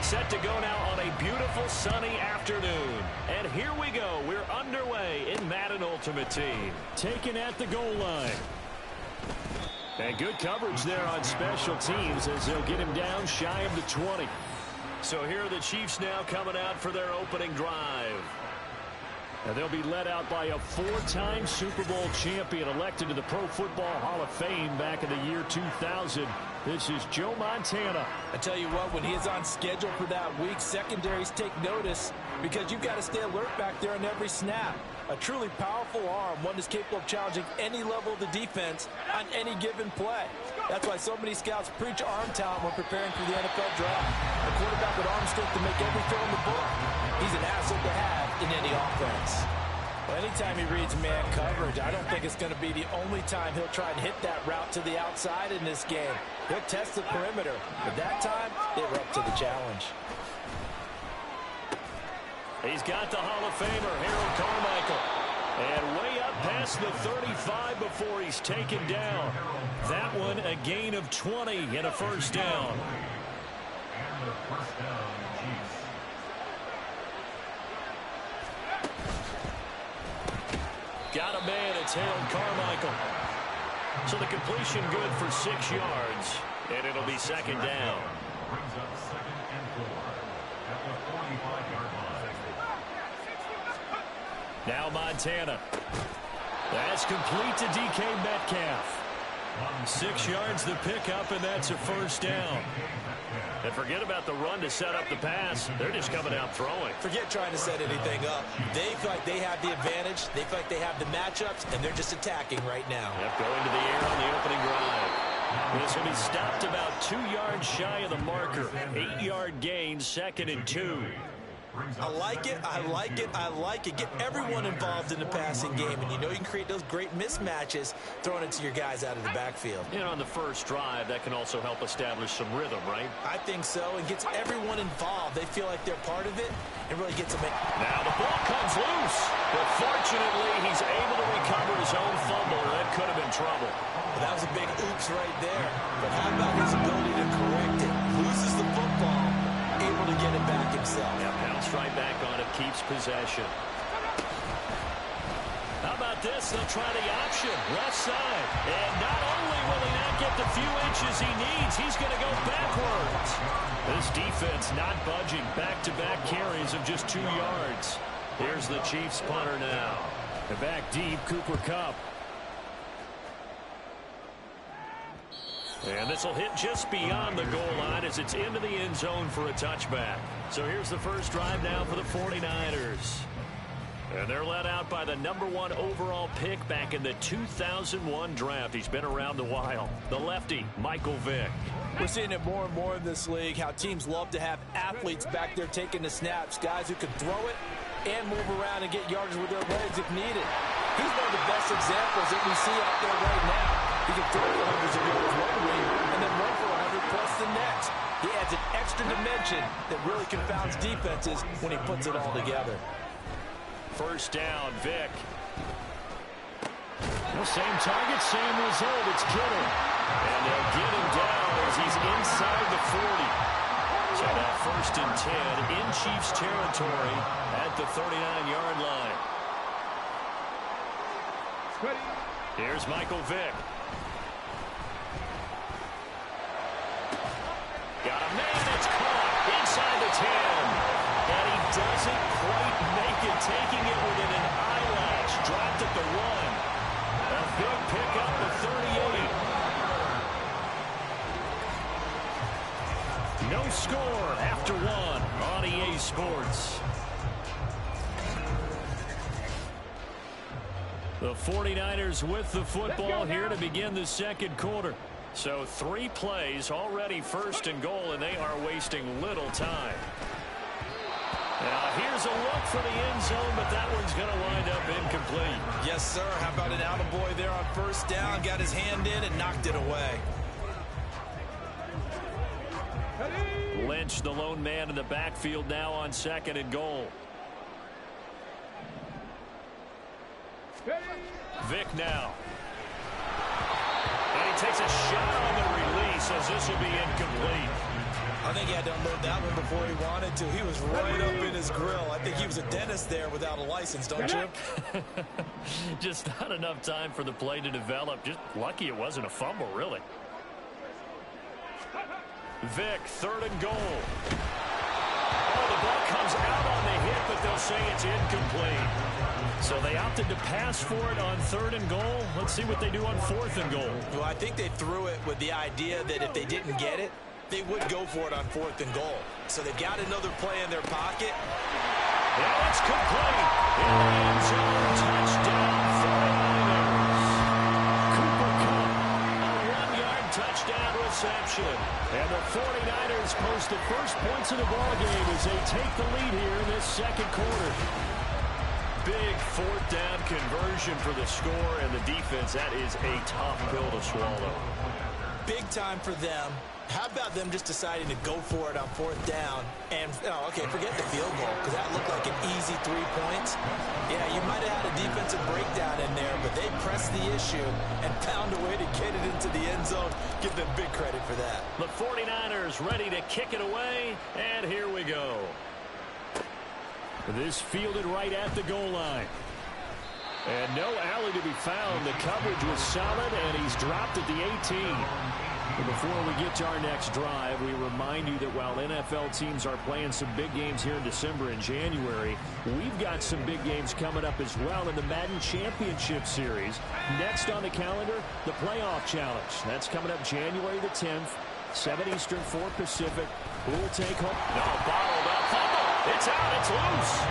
Set to go now on a beautiful sunny afternoon. And here we go. We're underway in Madden Ultimate Team. Taken at the goal line. And good coverage there on special teams as they'll get him down shy of the 20. So here are the Chiefs now coming out for their opening drive. And they'll be led out by a four-time Super Bowl champion elected to the Pro Football Hall of Fame back in the year 2000. This is Joe Montana. I tell you what, when he is on schedule for that week, secondaries take notice because you've got to stay alert back there on every snap. A truly powerful arm, one that's capable of challenging any level of the defense on any given play. That's why so many scouts preach arm talent when preparing for the NFL draft. A quarterback with arm strength to make every throw in the book. He's an asset to have in any offense. Well, anytime he reads man coverage, I don't think it's going to be the only time he'll try and hit that route to the outside in this game. He'll test the perimeter, but that time, they were up to the challenge. He's got the Hall of Famer, Harold Carmichael. And way up past the 35 before he's taken down. That one, a gain of 20 and a first down. And the first down, Chiefs. Got a man, it's Harold Carmichael. So the completion good for 6 yards. And it'll be second down. Brings up 2nd and 4 at the 45-yard line. Now Montana. That's complete to DK Metcalf. 6 yards the pickup, and that's a first down. And forget about the run to set up the pass. They're just coming out throwing. Forget trying to set anything up. They feel like they have the advantage. They feel like they have the matchups, and they're just attacking right now. Yep, going to the air on the opening drive. This will be stopped about 2 yards shy of the marker. 8-yard gain, 2nd and 2. I like it, I like it, I like it. Get everyone involved in the passing game, and you know you can create those great mismatches throwing it to your guys out of the backfield. And on the first drive, that can also help establish some rhythm, right? I think so. It gets everyone involved. They feel like they're part of it and really gets them in. Now the ball comes loose. But fortunately, he's able to recover his own fumble, or that could have been trouble. Well, that was a big oops right there. But how about his ability to correct it? Loses the football, able to get it back himself. Yeah, pounced right back on it, keeps possession. How about this? They'll try the option, left side. And not only will he not get the few inches he needs, he's going to go backwards. This defense not budging. Back-to-back carries of just 2 yards. Here's the Chiefs punter now. And back deep, Cooper Kupp. And this will hit just beyond the goal line as it's into the end zone for a touchback. So here's the first drive now for the 49ers. And they're led out by the #1 overall pick back in the 2001 draft. He's been around a while. The lefty, Michael Vick. We're seeing it more and more in this league, how teams love to have athletes back there taking the snaps, guys who can throw it and move around and get yardage with their legs if needed. He's one of the best examples that we see out there right now. He can throw for hundreds of yards one week and then run for 100 plus the next. He adds an extra dimension that really confounds defenses when he puts it all together. First down, Vick. Well, same target, same result. It's Kittle. And they'll get him down as he's inside the 40. So now 1st and 10 in Chiefs territory at the 39-yard line. Here's Michael Vick. Got a man, it's caught inside the 10. And he doesn't quite make it, taking it within an eyelash. Dropped at the 1. A big pickup at 38. No score after 1 on EA Sports. The 49ers with the football here to begin the second quarter. So 3 plays already 1st and goal, and they are wasting little time. Now here's a look for the end zone, but that one's going to wind up incomplete. Yes, sir. How about an attaboy there on first down? Got his hand in and knocked it away. Lynch, the lone man in the backfield now on 2nd and goal. Vick now. And he takes a shot on the release as this will be incomplete. I think he had to unload that one before he wanted to. He was right up in his grill. I think he was a dentist there without a license, don't you? Just not enough time for the play to develop. Just lucky it wasn't a fumble, really. Vick, 3rd and goal. Oh, the ball comes out on the hit, but they'll say it's incomplete. So they opted to pass for it on 3rd and goal. Let's see what they do on 4th and goal. Well, I think they threw it with the idea that if they didn't get it, they would go for it on 4th and goal. So they've got another play in their pocket. Yeah, it's complete. In the end zone, touchdown, 49ers. Cooper Kupp, a 1-yard touchdown reception. And the 49ers post the first points of the ballgame as they take the lead here in this 2nd quarter. Big 4th down conversion for the score, and the defense, that is a tough pill to swallow. Big time for them. How about them just deciding to go for it on 4th down? And, okay, forget the field goal, because that looked like an easy 3 points. Yeah, you might have had a defensive breakdown in there, but they pressed the issue and found a way to get it into the end zone. Give them big credit for that. The 49ers ready to kick it away, and here we go. This fielded right at the goal line. And no alley to be found. The coverage was solid, and he's dropped at the 18. But before we get to our next drive, we remind you that while NFL teams are playing some big games here in December and January, we've got some big games coming up as well in the Madden Championship Series. Next on the calendar, the Playoff Challenge. That's coming up January the 10th, 7 Eastern, 4 Pacific. Who will take home? No, bottled up. Fumble. It's out. It's loose.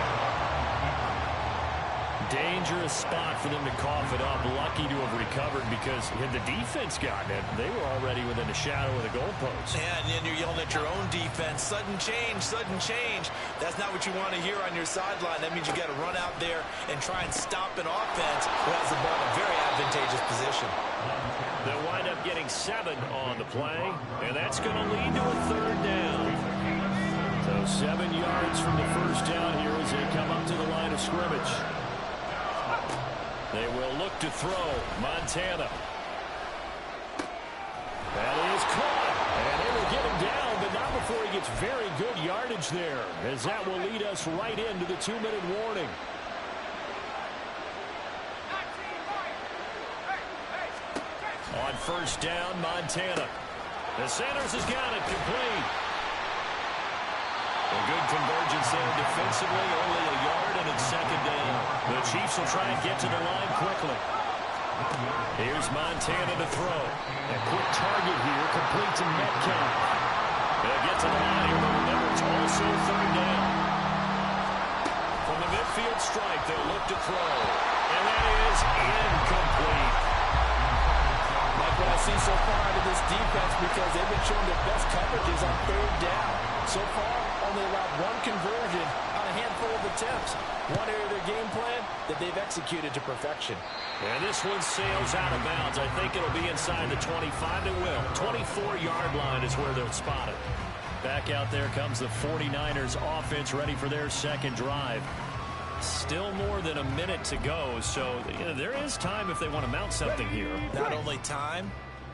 Dangerous spot for them to cough it up. Lucky to have recovered because had the defense gotten it, they were already within a shadow of the goalpost. Yeah, and then you're yelling at your own defense. Sudden change, sudden change. That's not what you want to hear on your sideline. That means you got to run out there and try and stop an offense who has the ball in a very advantageous position. They'll wind up getting 7 on the play, and that's going to lead to a 3rd down. So 7 yards from the first down here as they come up to the line of scrimmage. They will look to throw. Montana. That is caught. And they will get him down, but not before he gets very good yardage there, as that will lead us right into the 2-minute warning. On first down, Montana. The Sanders has got it complete. A good convergence there defensively, only a yard, and it's 2nd down. The Chiefs will try and get to the line quickly. Here's Montana to throw. A quick target here, complete to Metcalf. They'll get to the line here, but remember, it's also 3rd down. From the midfield strike, they'll look to throw. And that is incomplete. Like what I see so far out of this defense, because they've been showing their best coverages on 3rd down. So far, only allowed 1 conversion on a handful of attempts. One area of their game plan that they've executed to perfection. And this one sails out of bounds. I think it'll be inside the 25. It will. 24-yard line is where they'll spot it. Back out there comes the 49ers offense ready for their 2nd drive. Still more than a minute to go, so there is time if they want to mount something here. Not only time,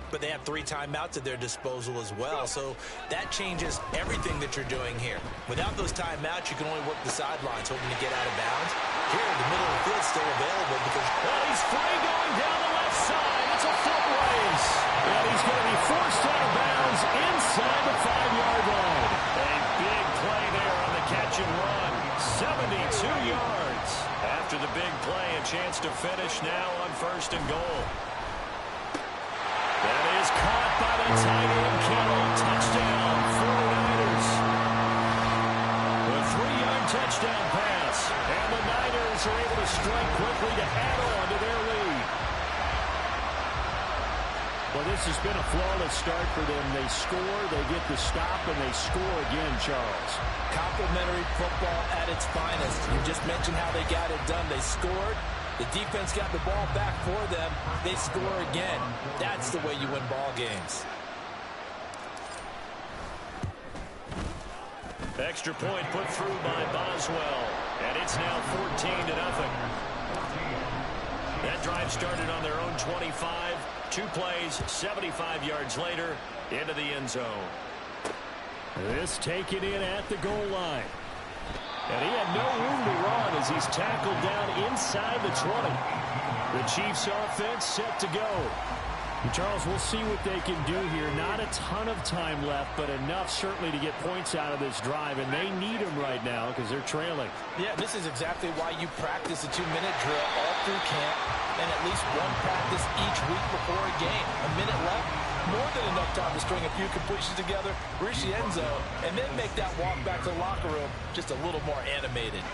but they have 3 timeouts at their disposal as well. So that changes everything that you're doing here. Without those timeouts, you can only work the sidelines, hoping to get out of bounds. Here, the middle of the field still available because... Well, he's free going down the left side. It's a foot race. And he's going to be forced out of bounds inside the 5-yard line. A big play there on the catch and run. 72 yards. After the big play, a chance to finish now on 1st and goal. That is caught by the tight end, Kittle. Touchdown, 49ers. A 3-yard touchdown pass. And the Niners are able to strike quickly to add on to their lead. Well, this has been a flawless start for them. They score, they get the stop, and they score again, Charles. Complimentary football at its finest. You just mentioned how they got it done. They scored. The defense got the ball back for them. They score again. That's the way you win ball games. Extra point put through by Boswell. And it's now 14-0. That drive started on their own 25. 2 plays, 75 yards later, into the end zone. This taken in at the goal line. And he had no room to run as he's tackled down inside the 20. The Chiefs offense set to go. And Charles, we'll see what they can do here. Not a ton of time left, but enough certainly to get points out of this drive. And they need them right now because they're trailing. Yeah, this is exactly why you practice a 2-minute drill all through camp and at least one practice each week before a game. A minute left, more than enough time to string a few completions together, reach the end zone, and then make that walk back to the locker room just a little more animated.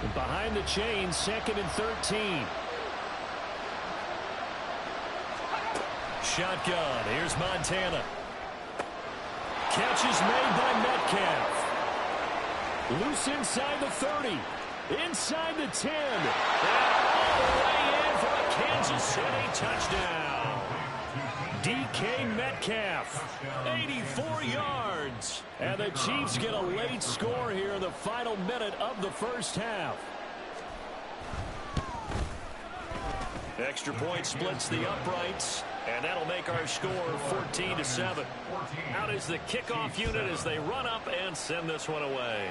And behind the chains, 2nd and 13. Shotgun. Here's Montana. Catch is made by Metcalf. Loose inside the 30. Inside the 10. And all the way in for a Kansas City touchdown. DK Metcalf, 84 yards. And the Chiefs get a late score here in the final minute of the first half. Extra point splits the uprights, and that'll make our score 14-7. Out is the kickoff unit as they run up and send this one away.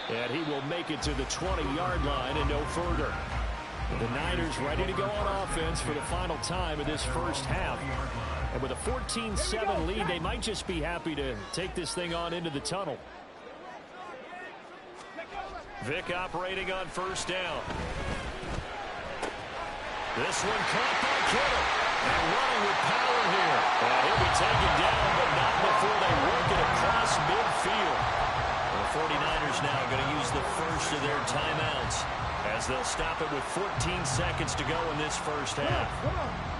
And he will make it to the 20-yard line and no further. The Niners ready to go on offense for the final time of this first half. And with a 14-7 lead, they might just be happy to take this thing on into the tunnel. Vick operating on first down. This one caught by Kittle. And running with power here. And he'll be taken down, but not before they work it across midfield. The 49ers now going to use the first of their timeouts as they'll stop it with 14 seconds to go in this first half.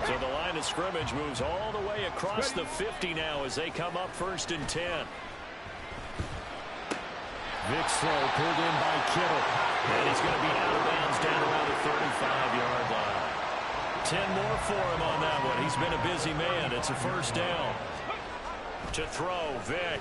So the line of scrimmage moves all the way across the 50 now as they come up 1st and 10. Vick slow, pulled in by Kittle. And he's going to be out of bounds down around the 35-yard line. 10 more for him on that one. He's been a busy man. It's a first down. To throw, Vick.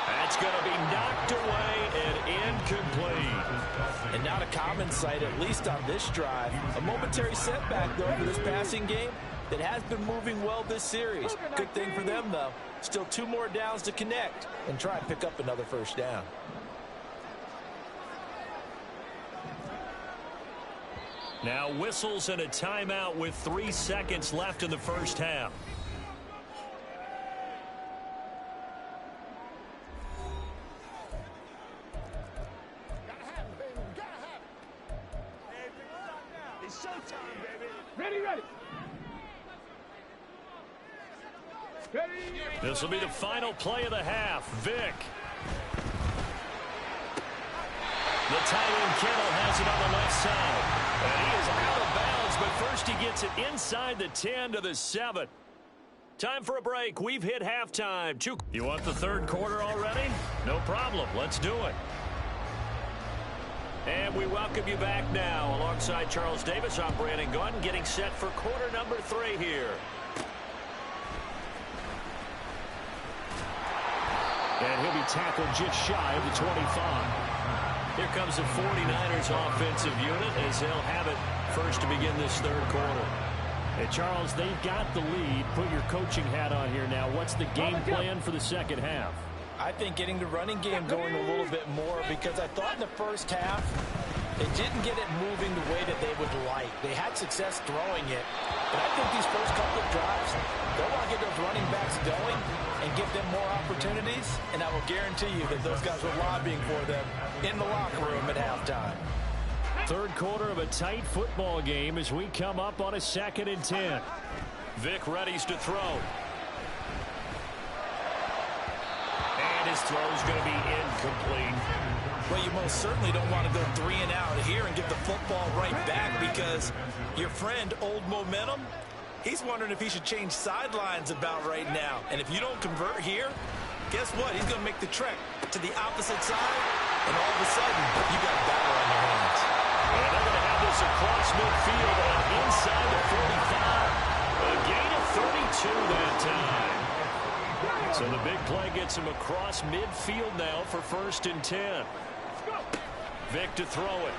That's going to be knocked away and incomplete. And not a common sight, at least on this drive. A momentary setback, though, for this passing game that has been moving well this series. Good thing for them, though. Still 2 more downs to connect and try and pick up another first down. Now whistles and a timeout with 3 seconds left in the first half. It's showtime, baby. Ready, ready. This will be the final play of the half. Vick. The tight end Kittle has it on the left side. And he is out of bounds, but first he gets it inside the 10 to the 7. Time for a break. We've hit halftime. You want the third quarter already? No problem. Let's do it. And we welcome you back now. Alongside Charles Davis, I'm Brandon Gaudin, getting set for quarter number 3 here. And he'll be tackled just shy of the 25. Here comes the 49ers offensive unit as they'll have it first to begin this third quarter. Hey, Charles, they've got the lead. Put your coaching hat on here now. What's the game plan for the second half? I think getting the running game going a little bit more, because I thought in the first half they didn't get it moving the way that they would like. They had success throwing it, but I think these first couple of drives, they'll want to get those running backs going and give them more opportunities, and I will guarantee you that those guys were lobbying for them in the locker room at halftime. Third quarter of a tight football game as we come up on a 2nd and 10. Vick readies to throw. And his throw is going to be incomplete. Well, you most certainly don't want to go 3 and out here and give the football right back, because your friend, Old Momentum, he's wondering if he should change sidelines about right now. And if you don't convert here, guess what? He's going to make the trek to the opposite side, and all of a sudden, you got a battle on your hands. And they're going to have this across midfield and inside the 45. A gain of 32 that time. So the big play gets him across midfield now for 1st and 10. Vic to throw it.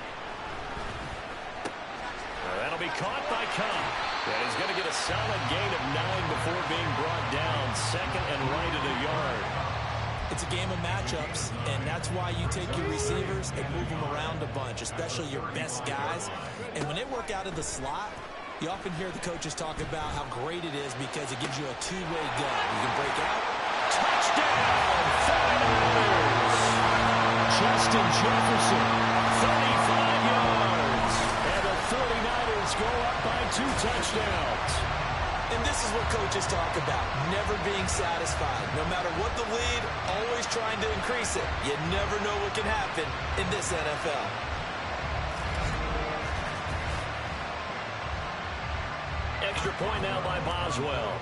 That'll be caught by Cobb. And he's going to get a solid gain of 9 before being brought down. 2nd and right at a yard. It's a game of matchups, and that's why you take your receivers and move them around a bunch, especially your best guys. And when they work out of the slot, you often hear the coaches talk about how great it is because it gives you a two-way go. You can break out. Touchdown! 49ers! Justin Jefferson, 35 yards. And the 49ers go up by 2 touchdowns. And this is what coaches talk about, never being satisfied. No matter what the lead, always trying to increase it. You never know what can happen in this NFL. Extra point now by Boswell.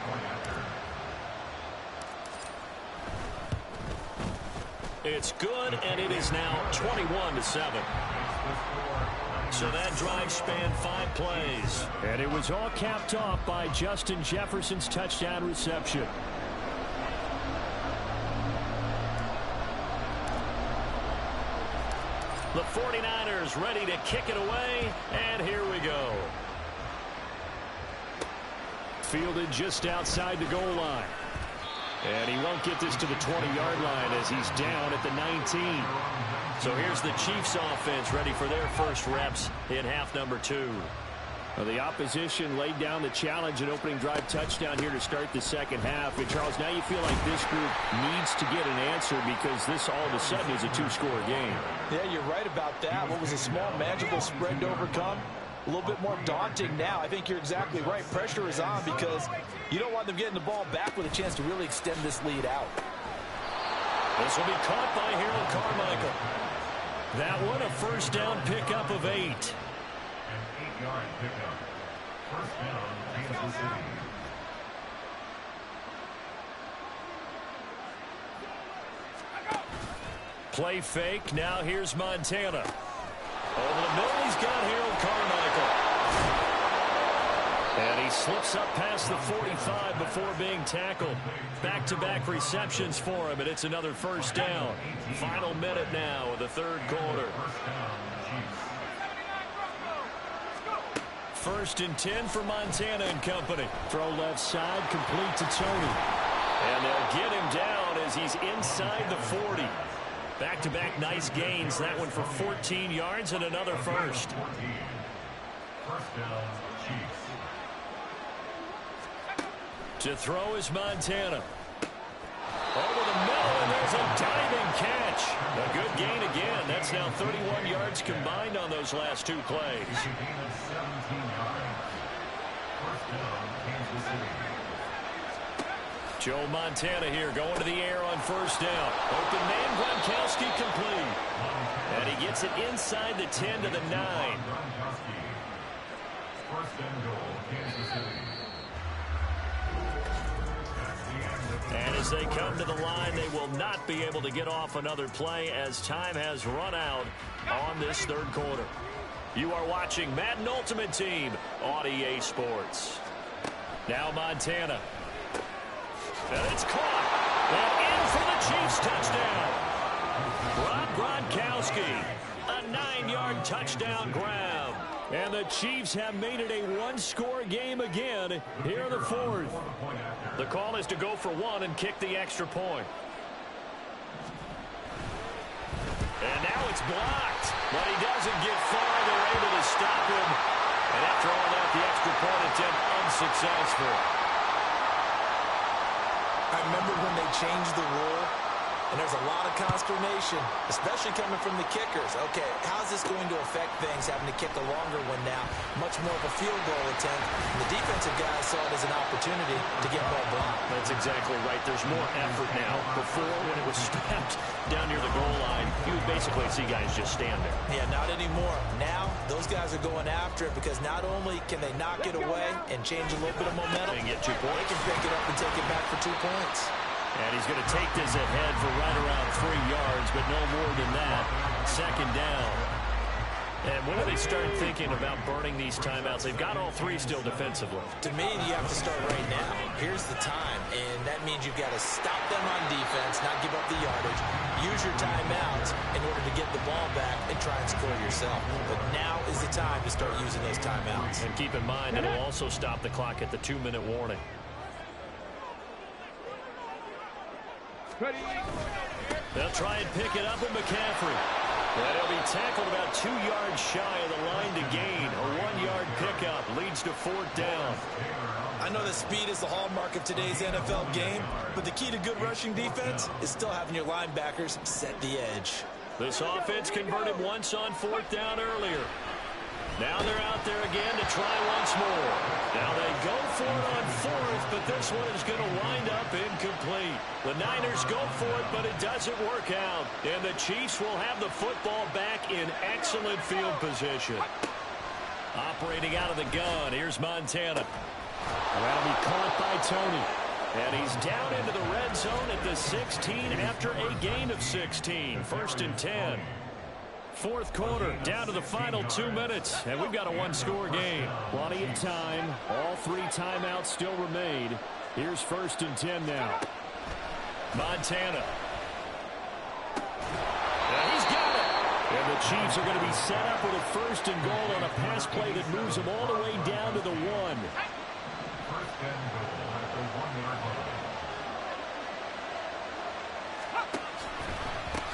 It's good, and it is now 21-7. So that drive spanned 5 plays. And it was all capped off by Justin Jefferson's touchdown reception. The 49ers ready to kick it away, and here we go. Fielded just outside the goal line. And he won't get this to the 20-yard line as he's down at the 19. So here's the Chiefs offense ready for their first reps in half number 2. Well, the opposition laid down the challenge and opening drive touchdown here to start the second half. And Charles, now you feel like this group needs to get an answer because this all of a sudden is a 2-score game. Yeah, you're right about that. What was a small, manageable spread to overcome? A little bit more daunting now. I think you're exactly right. Pressure is on because you don't want them getting the ball back with a chance to really extend this lead out. This will be caught by Harold Carmichael. That one a first down pickup of 8. An 8-yard pickup. First down, Kansas City. Play fake. Now here's Montana. Over the middle, he's got Harold Carmichael. And he slips up past the 45 before being tackled. Back-to-back receptions for him, and it's another first down. Final minute now of the 3rd quarter. 1st and 10 for Montana and company. Throw left side, complete to Tony. And they'll get him down as he's inside the 40. Back-to-back nice gains. That one for 14 yards and another first. First down, Chiefs. To throw is Montana. Over the middle, and there's a diving catch. A good gain again. That's now 31 yards combined on those last 2 plays. A gain of 17 yards. First down, Kansas City. Joe Montana here going to the air on first down. Open man, Gronkowski complete. And he gets it inside the 10 to the 9. First and goal, Kansas City. And as they come to the line, they will not be able to get off another play as time has run out on this 3rd quarter. You are watching Madden Ultimate Team on EA Sports. Now Montana. And it's caught. And in for the Chiefs touchdown. Rob Gronkowski. A 9-yard touchdown grab. And the Chiefs have made it a 1-score game again here in the 4th. The call is to go for 1 and kick the extra point. And now it's blocked. But he doesn't get far. They're able to stop him. And after all that, the extra point attempt unsuccessful. I remember when they changed the rule and there's a lot of consternation, especially coming from the kickers. Okay, how's this going to affect things, having to kick a longer one now, much more of a field goal attempt, and the defensive guys saw it as an opportunity to get more block. That's exactly right. There's more effort now. Before, when it was snapped down near the goal line, you would basically see guys just stand there. Yeah, not anymore. Now, those guys are going after it because not only can they knock it away and change a little bit of momentum, They get 2 points. they can pick it up and take it back for 2 points. And he's going to take this ahead for right around 3 yards, but no more than that. Second down. And when do they start thinking about burning these timeouts? They've got all 3 still defensively. To me, you have to start right now. Here's the time, and that means you've got to stop them on defense, not give up the yardage, use your timeouts in order to get the ball back and try and score yourself. But now is the time to start using those timeouts. And keep in mind, it'll also stop the clock at the 2-minute warning. They'll try and pick it up with McCaffrey. And he'll be tackled about 2 yards shy of the line to gain. A 1-yard pickup leads to 4th down. I know that speed is the hallmark of today's NFL game, but the key to good rushing defense is still having your linebackers set the edge. This offense converted once on 4th down earlier. Now they're out there again to try once more. Now they go for it on 4th, but this one is going to wind up incomplete. The Niners go for it, but it doesn't work out. And the Chiefs will have the football back in excellent field position. Operating out of the gun, here's Montana. That'll be caught by Tony. And he's down into the red zone at the 16 after a gain of 16. 1st and 10. 4th quarter, down to the final 2 minutes, and we've got a 1-score game. Plenty of time. All 3 timeouts still remain. Here's 1st and 10 now. Montana. And he's got it. And the Chiefs are going to be set up with a 1st and goal on a pass play that moves them all the way down to the 1. 1st and goal at the 1-yard line.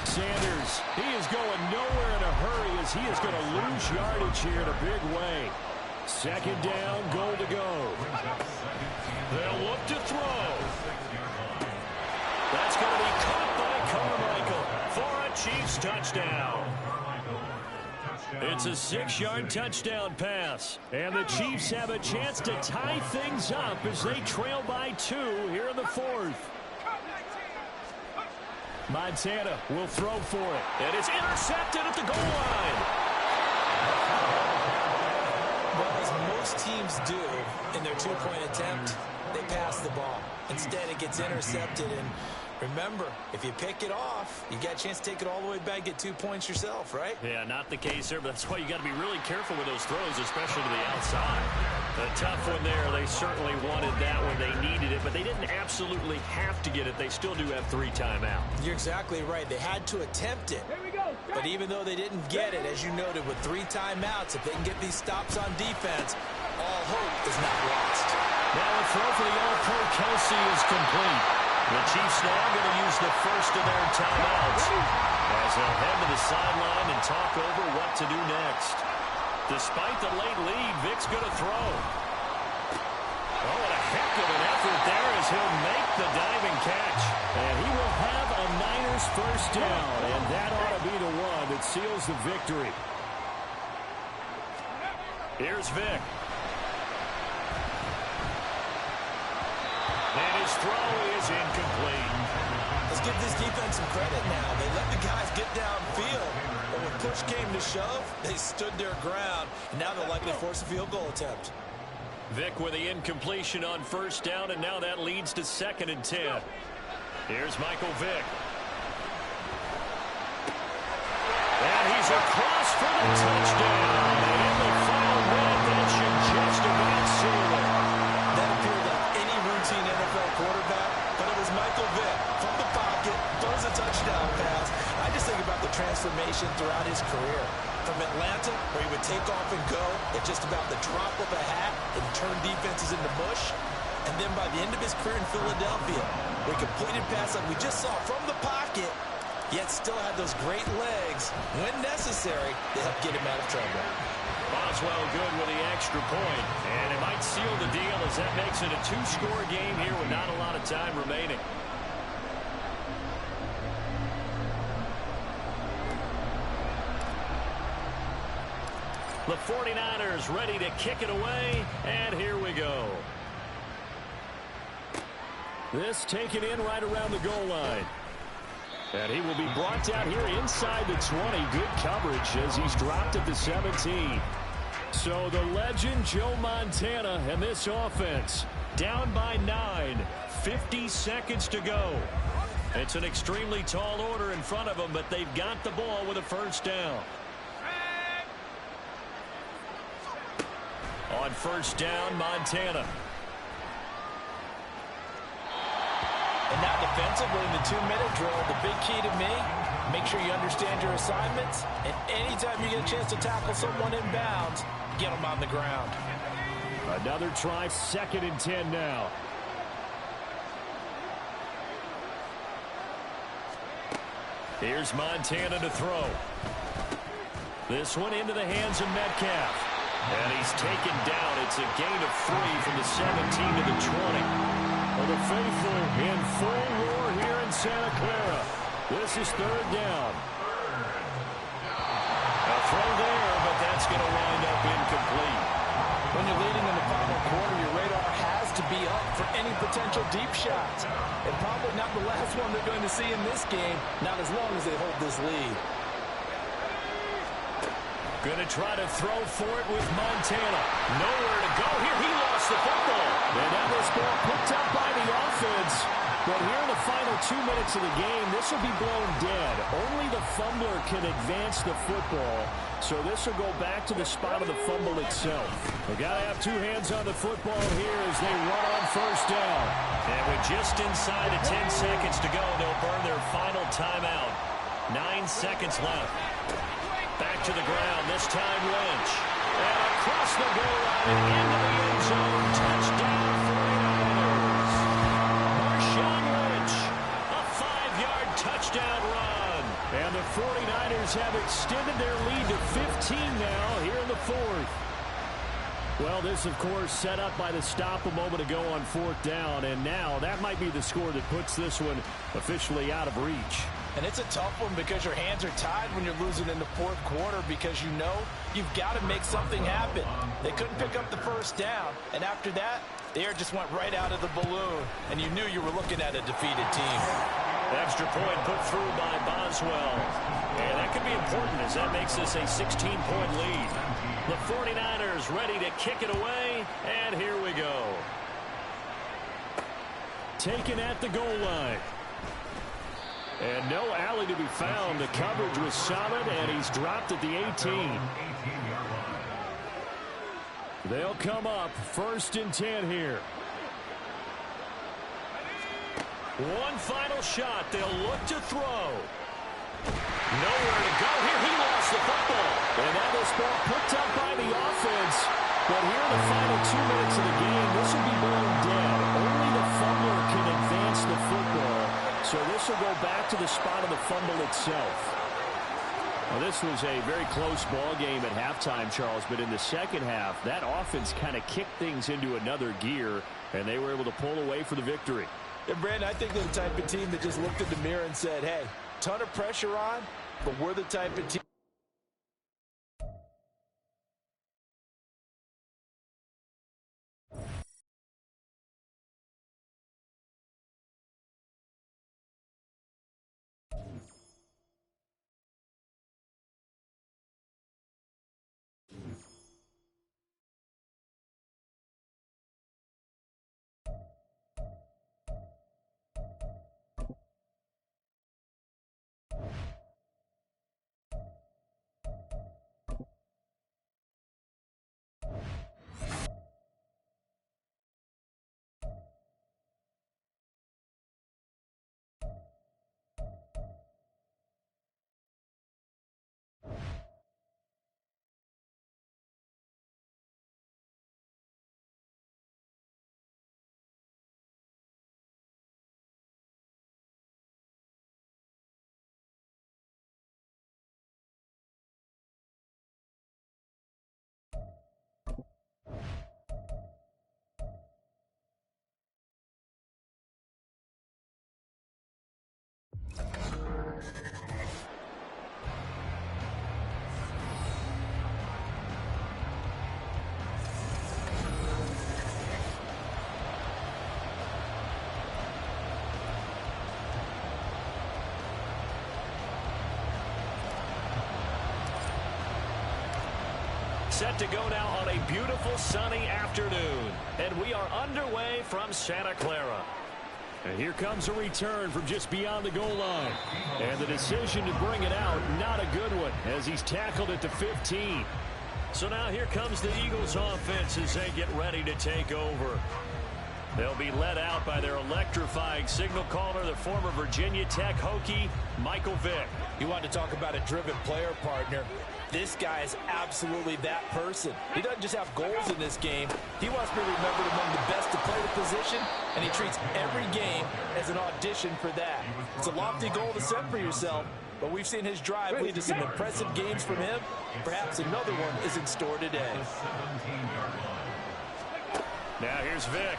Sanders, he is going nowhere in a hurry as he is going to lose yardage here in a big way. 2nd down, goal to go. They'll look to throw. That's going to be caught by Carmichael for a Chiefs touchdown. It's a 6-yard touchdown pass. And the Chiefs have a chance to tie things up as they trail by 2 here in the 4th. Montana will throw for it. And it's intercepted at the goal line. Well, as most teams do in their 2-point attempt, they pass the ball. Instead, it gets intercepted. And remember, if you pick it off, you got a chance to take it all the way back, get 2 points yourself, right? Yeah, not the case there, but that's why you got to be really careful with those throws, especially to the outside. A tough one there. They certainly wanted that when they needed it, but they didn't absolutely have to get it. They still do have 3 timeouts. You're exactly right. They had to attempt it. But even though they didn't get it, as you noted, with 3 timeouts, if they can get these stops on defense, all hope is not lost. Now a throw for the All-Pro Kelsey is complete. The Chiefs now going to use the first of their timeouts as they'll head to the sideline and talk over what to do next. Despite the late lead, Vic's going to throw. Oh, what a heck of an effort there as he'll make the diving catch. And he will have a Niners 1st down, and that ought to be the one that seals the victory. Here's Vic. And his throw is incomplete. Let's give this defense some credit now. They let the guys get downfield. But when push came to shove, they stood their ground. And now they'll likely force a field goal attempt. Vic with the incompletion on 1st down, and now that leads to 2nd and 10. Here's Michael Vick. And he's across for the touchdown. And in the final minute, that should just about seal it. That appeared like any routine NFL quarterback, but it was Michael Vick from the pocket, throws a touchdown pass. I just think about the transformation throughout his career. From Atlanta, where he would take off and go at just about the drop of a hat and turn defenses into mush. And then by the end of his career in Philadelphia, where he completed pass like we just saw from the pocket, yet still had those great legs, when necessary, to help get him out of trouble. Boswell good with the extra point, and it might seal the deal as that makes it a 2-score game here with not a lot of time remaining. The 49ers ready to kick it away, and here we go. This taken in right around the goal line. And he will be brought down here inside the 20. Good coverage as he's dropped at the 17. So the legend Joe Montana and this offense down by 9. 50 seconds to go. It's an extremely tall order in front of them, but they've got the ball with a first down. On first down, Montana. And now defensively in the 2-minute drill, the big key to me, make sure you understand your assignments, and anytime you get a chance to tackle someone in bounds, get them on the ground. Another try, 2nd and 10 now. Here's Montana to throw. This one into the hands of Metcalf. And he's taken down. It's a gain of 3 from the 17 to the 20. Well, the faithful in full roar here in Santa Clara. This is 3rd down. A throw there, but that's going to wind up incomplete. When you're leading in the final quarter, your radar has to be up for any potential deep shots. And probably not the last one they're going to see in this game, not as long as they hold this lead. Going to try to throw for it with Montana. Nowhere to go here. He lost the football. And now this ball picked up by the offense. But here in the final 2 minutes of the game, this will be blown dead. Only the fumbler can advance the football. So this will go back to the spot of the fumble itself. They've got to have 2 hands on the football here as they run on first down. And with just inside of 10 seconds to go, they'll burn their final timeout. 9 seconds left. Back to the ground, this time Lynch. And across the goal line into the end zone. Touchdown 49ers. Marshawn Lynch. A 5-yard touchdown run. And the 49ers have extended their lead to 15 now here in the 4th. Well, this, of course, set up by the stop a moment ago on 4th down. And now that might be the score that puts this one officially out of reach. And it's a tough one because your hands are tied when you're losing in the 4th quarter because you know you've got to make something happen. They couldn't pick up the first down. And after that, the air just went right out of the balloon. And you knew you were looking at a defeated team. Extra point put through by Boswell. And that could be important as that makes this a 16-point lead. The 49ers ready to kick it away. And here we go. Taken at the goal line. And no alley to be found. The coverage was solid, and he's dropped at the 18. They'll come up 1st and 10 here. One final shot. They'll look to throw. Nowhere to go here. He lost the football. And now this ball picked up by the offense. But here in the final 2 minutes of the game, this will be blown dead. Only the fumbler can advance the football. So this will go back to the spot of the fumble itself. Well, this was a very close ball game at halftime, Charles, but in the second half, that offense kind of kicked things into another gear, and they were able to pull away for the victory. And, Brandon, I think they're the type of team that just looked in the mirror and said, hey, ton of pressure on, but we're the type of team. Set to go now on a beautiful sunny afternoon. And we are underway from Santa Clara. And here comes a return from just beyond the goal line. And the decision to bring it out, not a good one, as he's tackled at the 15. So now here comes the Eagles offense as they get ready to take over. They'll be led out by their electrifying signal caller, the former Virginia Tech Hokie, Michael Vick. You want to talk about a driven player, partner. This guy is absolutely that person. He doesn't just have goals in this game. He wants to be remembered among the best to play the position, and he treats every game as an audition for that. It's a lofty goal to set for yourself, but we've seen his drive lead to some impressive games from him. Perhaps another one is in store today. Now here's Vick.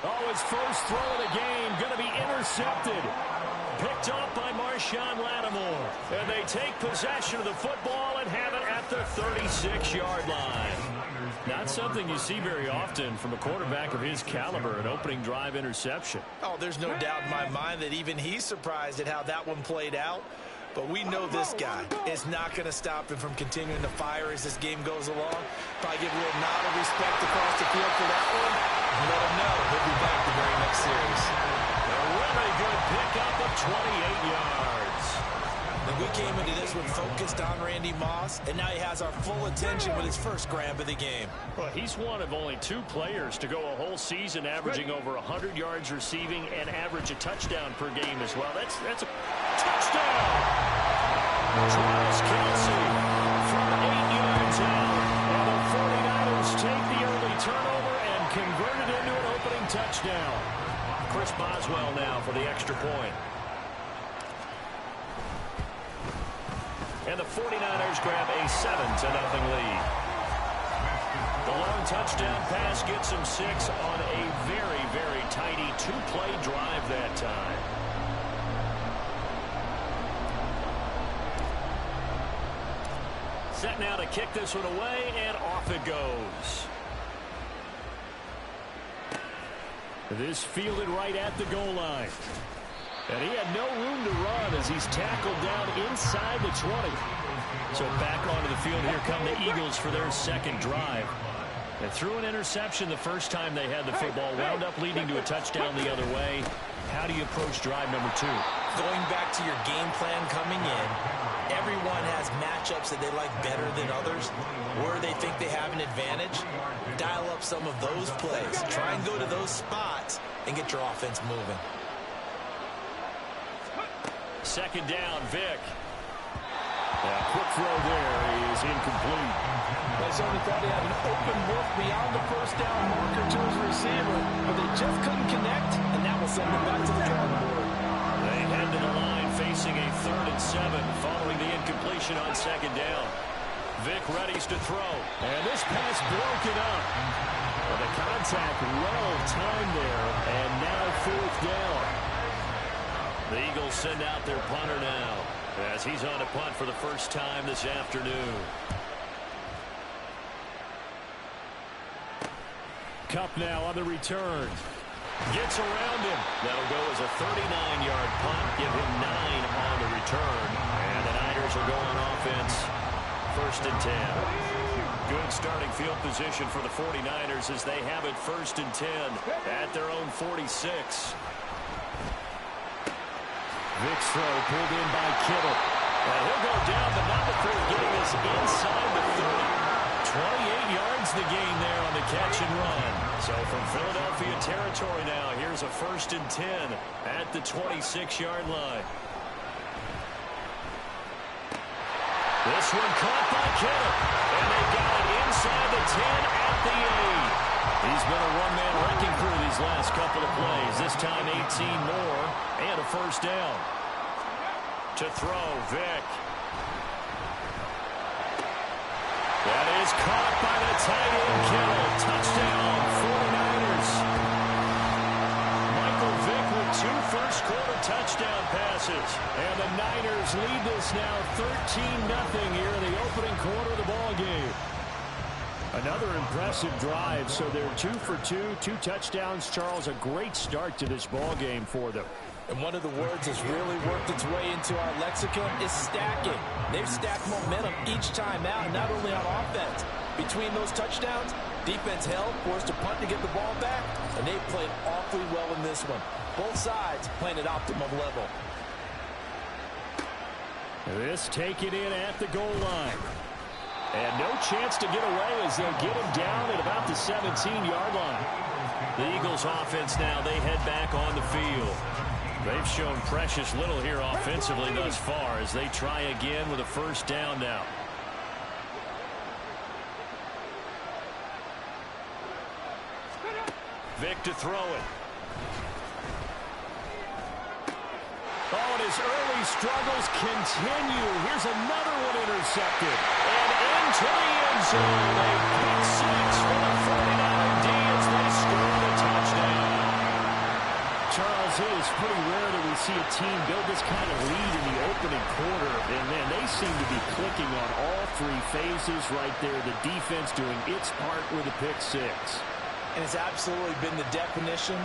Oh, his first throw of the game going to be intercepted. Picked off by Marshawn Lattimore. And they take possession of the football and have it at the 36-yard line. Not something you see very often from a quarterback of his caliber, an opening drive interception. Oh, there's no doubt in my mind that even he's surprised at how that one played out. But we know this guy is not going to stop him from continuing to fire as this game goes along. Probably give a little nod of respect across the field for that one. And let him know he'll be back the very next series. A really good pickup of 28 yards. And we came into this one focused on Randy Moss, and now he has our full attention with his first grab of the game. Well, he's one of only 2 players to go a whole season averaging over 100 yards receiving and average a touchdown per game as well. That's a touchdown! Travis Kelce from 8 yards out. And the 49ers take the early turnover and convert it into an opening touchdown. Chris Boswell now for the extra point. And the 49ers grab a 7-0 lead. The long touchdown pass gets them 6 on a very, very tidy 2-play drive that time. Set now to kick this one away, and off it goes. This fielded right at the goal line. And he had no room to run as he's tackled down inside the 20. So back onto the field here come the Eagles for their second drive. They threw an interception the first time they had the football, wound up leading to a touchdown the other way. How do you approach drive number 2? Going back to your game plan coming in, everyone has matchups that they like better than others, where they think they have an advantage. Dial up some of those plays. Try and go to those spots and get your offense moving. Second down, Vick. Quick throw there is incomplete. Arizona thought he had an open look beyond the first down marker to his receiver, but they just couldn't connect, and that will send them back to the drawing board. They head to the line facing a 3rd and 7 following the incompletion on second down. Vick readies to throw, and this pass broken up. Well, the contact well timed there, and now 4th down. The Eagles send out their punter now as he's on a punt for the first time this afternoon. Kupp now on the return. Gets around him. That'll go as a 39-yard punt. Give him 9 on the return. And the Niners will go on offense. 1st and 10. Good starting field position for the 49ers as they have it 1st and 10 at their own 46. Vick's throw pulled in by Kittle. He'll go down, but not before getting us inside the 30. 28 yards the gain there on the catch and run. So from Philadelphia territory now, here's a 1st and 10 at the 26-yard line. This one caught by Kittle. And they got it inside the 10 at the 8. He's been a one-man wrecking crew these last couple of plays. This time 18 more and a 1st down. To throw, Vick. That is caught by the tight end, Kittle. Touchdown, 49ers. Michael Vick with 2 first-quarter touchdown passes. And the Niners lead this now 13-0 here in the opening quarter of the ballgame. Another impressive drive, so they're 2 for 2, 2 touchdowns. Charles, a great start to this ball game for them. And one of the words that's really worked its way into our lexicon is stacking. They've stacked momentum each time out, not only on offense. Between those touchdowns, defense held, forced a punt to get the ball back, and they've played awfully well in this one. Both sides playing at optimum level. This taken in at the goal line. And no chance to get away as they'll get him down at about the 17-yard line. The Eagles offense now, they head back on the field. They've shown precious little here offensively thus far as they try again with a first down now. Vic to throw it. Oh, and his early struggles continue. Here's another one intercepted. And into the end zone. A pick six for the 49er D as they score the touchdown. Charles, it is pretty rare that we see a team build this kind of lead in the opening quarter. And, man, they seem to be clicking on all three phases right there. The defense doing its part with a pick six. And it's absolutely been the definition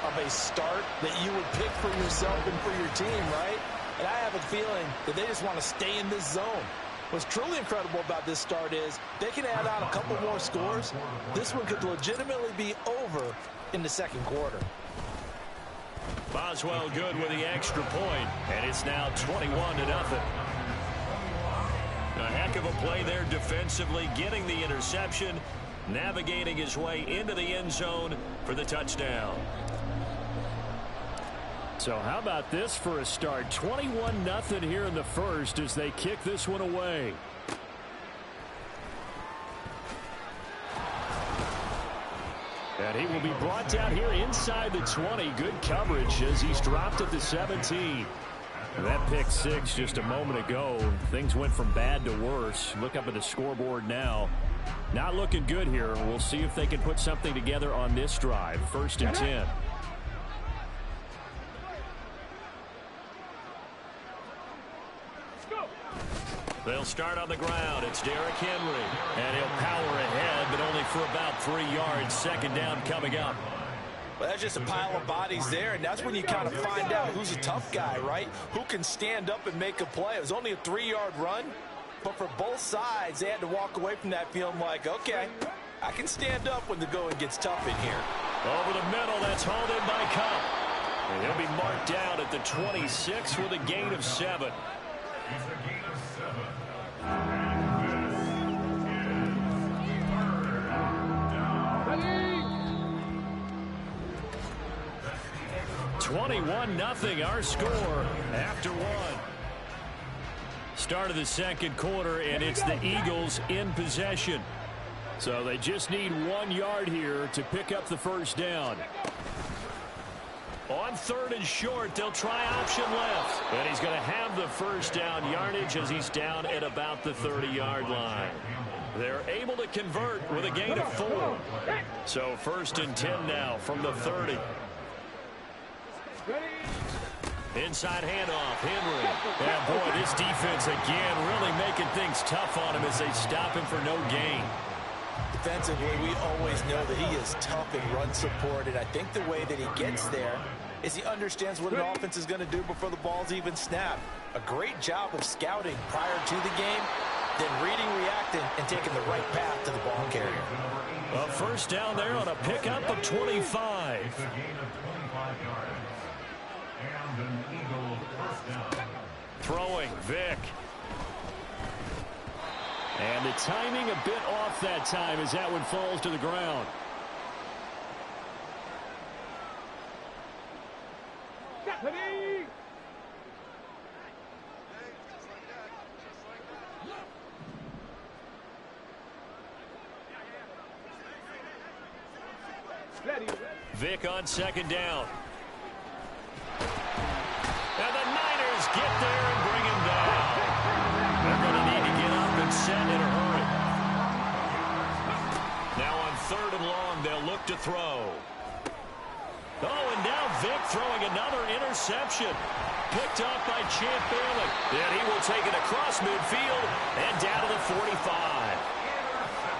of a start that you would pick for yourself and for your team, right? And I have a feeling that they just want to stay in this zone. What's truly incredible about this start is they can add on a couple more scores. This one could legitimately be over in the second quarter. Boswell good with the extra point, and it's now 21-0. A heck of a play there defensively, getting the interception, navigating his way into the end zone for the touchdown. So how about this for a start? 21-0 here in the first as they kick this one away. And he will be brought down here inside the 20. Good coverage as he's dropped at the 17. That pick six just a moment ago. Things went from bad to worse. Look up at the scoreboard now. Not looking good here. We'll see if they can put something together on this drive. 1st and 10. They'll start on the ground. It's Derrick Henry. And he'll power ahead, but only for about 3 yards. Second down coming up. Well, that's just a pile of bodies there, and that's when you kind of find out who's a tough guy, right? Who can stand up and make a play. It was only a 3-yard run, but for both sides, they had to walk away from that feeling like, okay, I can stand up when the going gets tough in here. Over the middle, that's hauled in by Cup. And he'll be marked down at the 26 with a gain of 7. It's a gain of 7. 21-0 our score after one. Start of the second quarter, and it's the Eagles in possession. So they just need 1 yard here to pick up the first down. On 3rd and short, they'll try option left. And he's going to have the first down yardage as he's down at about the 30-yard line. They're able to convert with a gain of 4. So 1st and 10 now from the 30. Inside handoff, Henry. And boy, this defense again really making things tough on him as they stop him for no gain. Defensively, we always know that he is tough in run support, and I think the way that he gets there is he understands what an offense is going to do before the ball's even snapped. A great job of scouting prior to the game, then reading, reacting, and taking the right path to the ball carrier. A first down there on a pickup of 25. It's a gain of 25 yards. And an Eagle first down. Throwing, Vic. And the timing a bit off that time as that one falls to the ground. Vic on second down. And the Niners get there and bring him down. They're going to need to get up and set in a hurry. Now on 3rd and long, they'll look to throw. Oh, and now Vic throwing another interception. Picked up by Champ Bailey. And he will take it across midfield and down to the 45.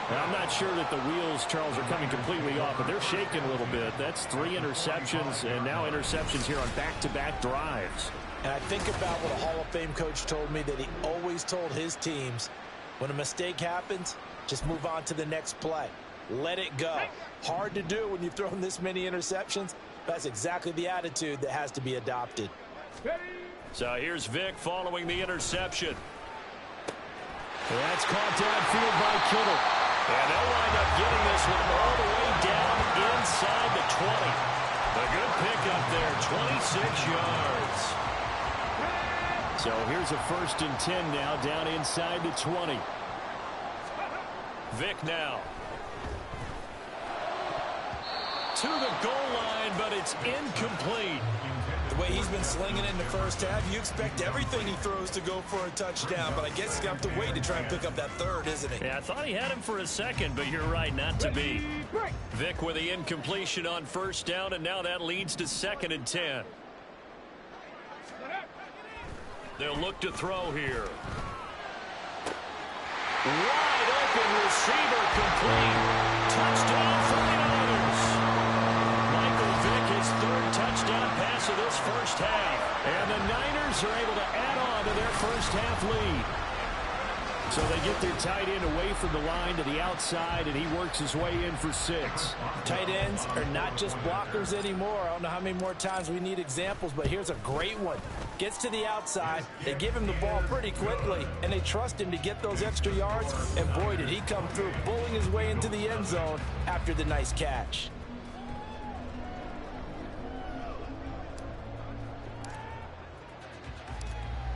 I'm not sure that the wheels, Charles, are coming completely off, but they're shaking a little bit. That's 3 interceptions, and now interceptions here on back-to-back drives. And I think about what a Hall of Fame coach told me, that he always told his teams, when a mistake happens, just move on to the next play. Let it go. Hard to do when you've thrown this many interceptions. That's exactly the attitude that has to be adopted. So here's Vic following the interception. That's caught downfield by Kittle. And they'll wind up getting this one all the way down inside the 20. A good pickup there, 26 yards. So here's a 1st and 10 now, down inside the 20. Vic now. To the goal line, but it's incomplete. The way he's been slinging it in the first half, you expect everything he throws to go for a touchdown, but I guess he's going to have to wait to try and pick up that third, isn't he? Yeah, I thought he had him for a second, but you're right, not to be. Vic with the incompletion on 1st down, and now that leads to 2nd and 10. They'll look to throw here. Wide open receiver, complete. Touchdown 49ers. Michael Vick, his 3rd touchdown pass of this first half. And the Niners are able to add on to their first half lead. So they get their tight end away from the line to the outside, and he works his way in for 6. Tight ends are not just blockers anymore. I don't know how many more times we need examples, but here's a great one. Gets to the outside, they give him the ball pretty quickly, and they trust him to get those extra yards, and boy, did he come through, bulling his way into the end zone after the nice catch.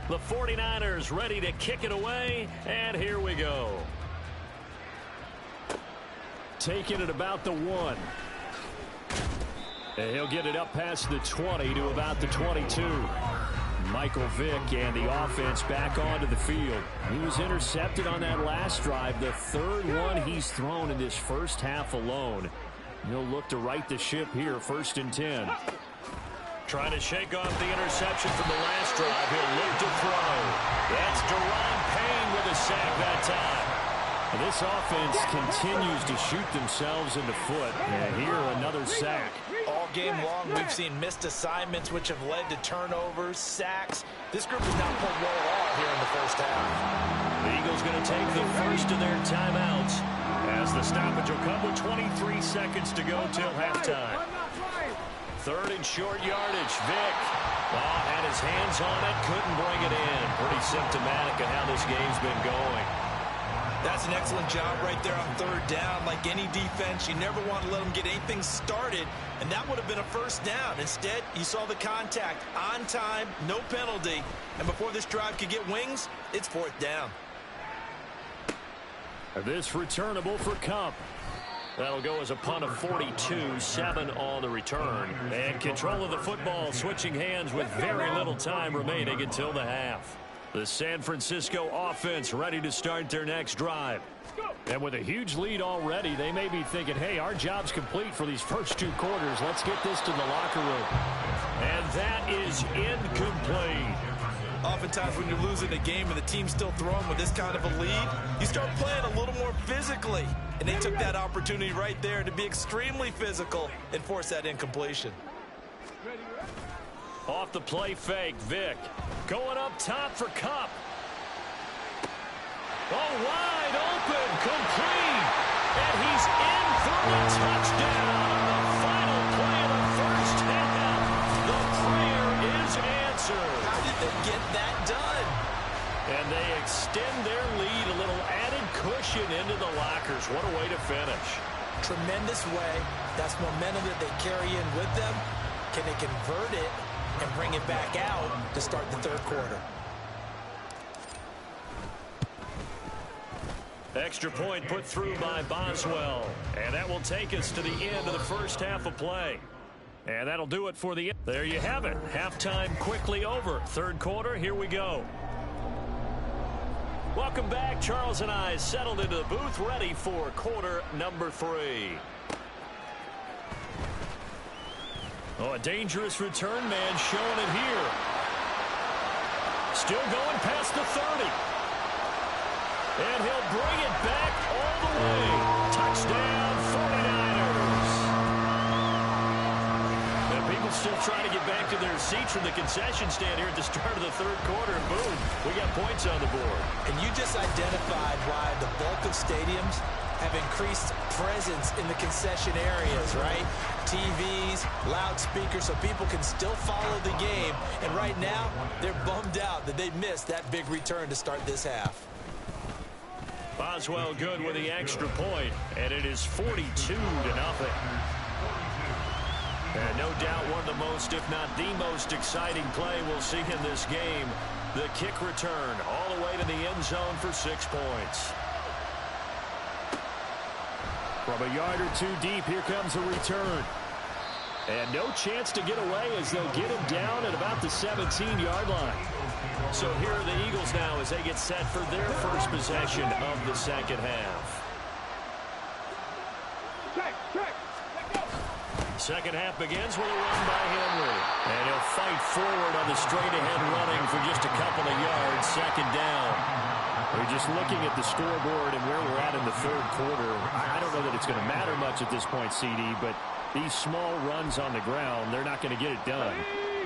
The 49ers ready to kick it away, and here we go. Taking it about the 1. And he'll get it up past the 20 to about the 22. Michael Vick and the offense back onto the field. He was intercepted on that last drive, the 3rd one he's thrown in this first half alone. He'll look to right the ship here, 1st and 10. Trying to shake off the interception from the last drive. He'll look to throw. That's Deron Payne with a sack that time. This offense continues to shoot themselves in the foot. And here, another sack. All game long, we've seen missed assignments, which have led to turnovers, sacks. This group has not played well at all here in the first half. The Eagles going to take the first of their timeouts as the stoppage will come with 23 seconds to go till halftime. 3rd and short yardage. Vick had his hands on it, couldn't bring it in. Pretty symptomatic of how this game's been going. That's an excellent job right there on 3rd down. Like any defense, you never want to let them get anything started, and that would have been a 1st down. Instead, you saw the contact on time, no penalty, and before this drive could get wings, it's 4th down. This returnable for Cup. That'll go as a punt of 42, 7 on the return. And control of the football switching hands with very little time remaining until the half. The San Francisco offense ready to start their next drive. And with a huge lead already, they may be thinking, hey, our job's complete for these first 2 quarters. Let's get this to the locker room. And that is incomplete. Oftentimes when you're losing a game and the team's still throwing with this kind of a lead, you start playing a little more physically. And they took that opportunity right there to be extremely physical and force that incompletion. Off the play fake, Vick going up top for Cup. Oh, wide open, complete. And he's in for the touchdown. The final play of the first half. The prayer is answered. How did they get that done? And they extend their lead, a little added cushion into the lockers. What a way to finish. Tremendous way. That's momentum that they carry in with them. Can they convert it and bring it back out to start the 3rd quarter? Extra point put through by Boswell. And that will take us to the end of the first half of play. And that'll do it for the end. There you have it. Halftime quickly over. 3rd quarter, here we go. Welcome back. Charles and I settled into the booth, ready for quarter number 3. Oh, a dangerous return man showing it here. Still going past the 30. And he'll bring it back all the way. Touchdown, 49ers. Now, people still trying to get back to their seats from the concession stand here at the start of the third quarter. And boom, we got points on the board. And you just identified why the bulk of stadiums have increased presence in the concession areas, right? TVs, loudspeakers, so people can still follow the game. And right now, they're bummed out that they missed that big return to start this half. Boswell good with the extra point, and it is 42-0. And no doubt one of the most, if not the most exciting play we'll see in this game. The kick return all the way to the end zone for 6 points. From a yard or two deep, here comes a return. And no chance to get away as they'll get him down at about the 17-yard line. So here are the Eagles now as they get set for their first possession of the second half. Second half begins with a run by Henry. And he'll fight forward on the straight-ahead running for just a couple of yards. Second down. We're just looking at the scoreboard and where we're at in the third quarter. I don't know that it's going to matter much at this point, CD, but these small runs on the ground, they're not going to get it done.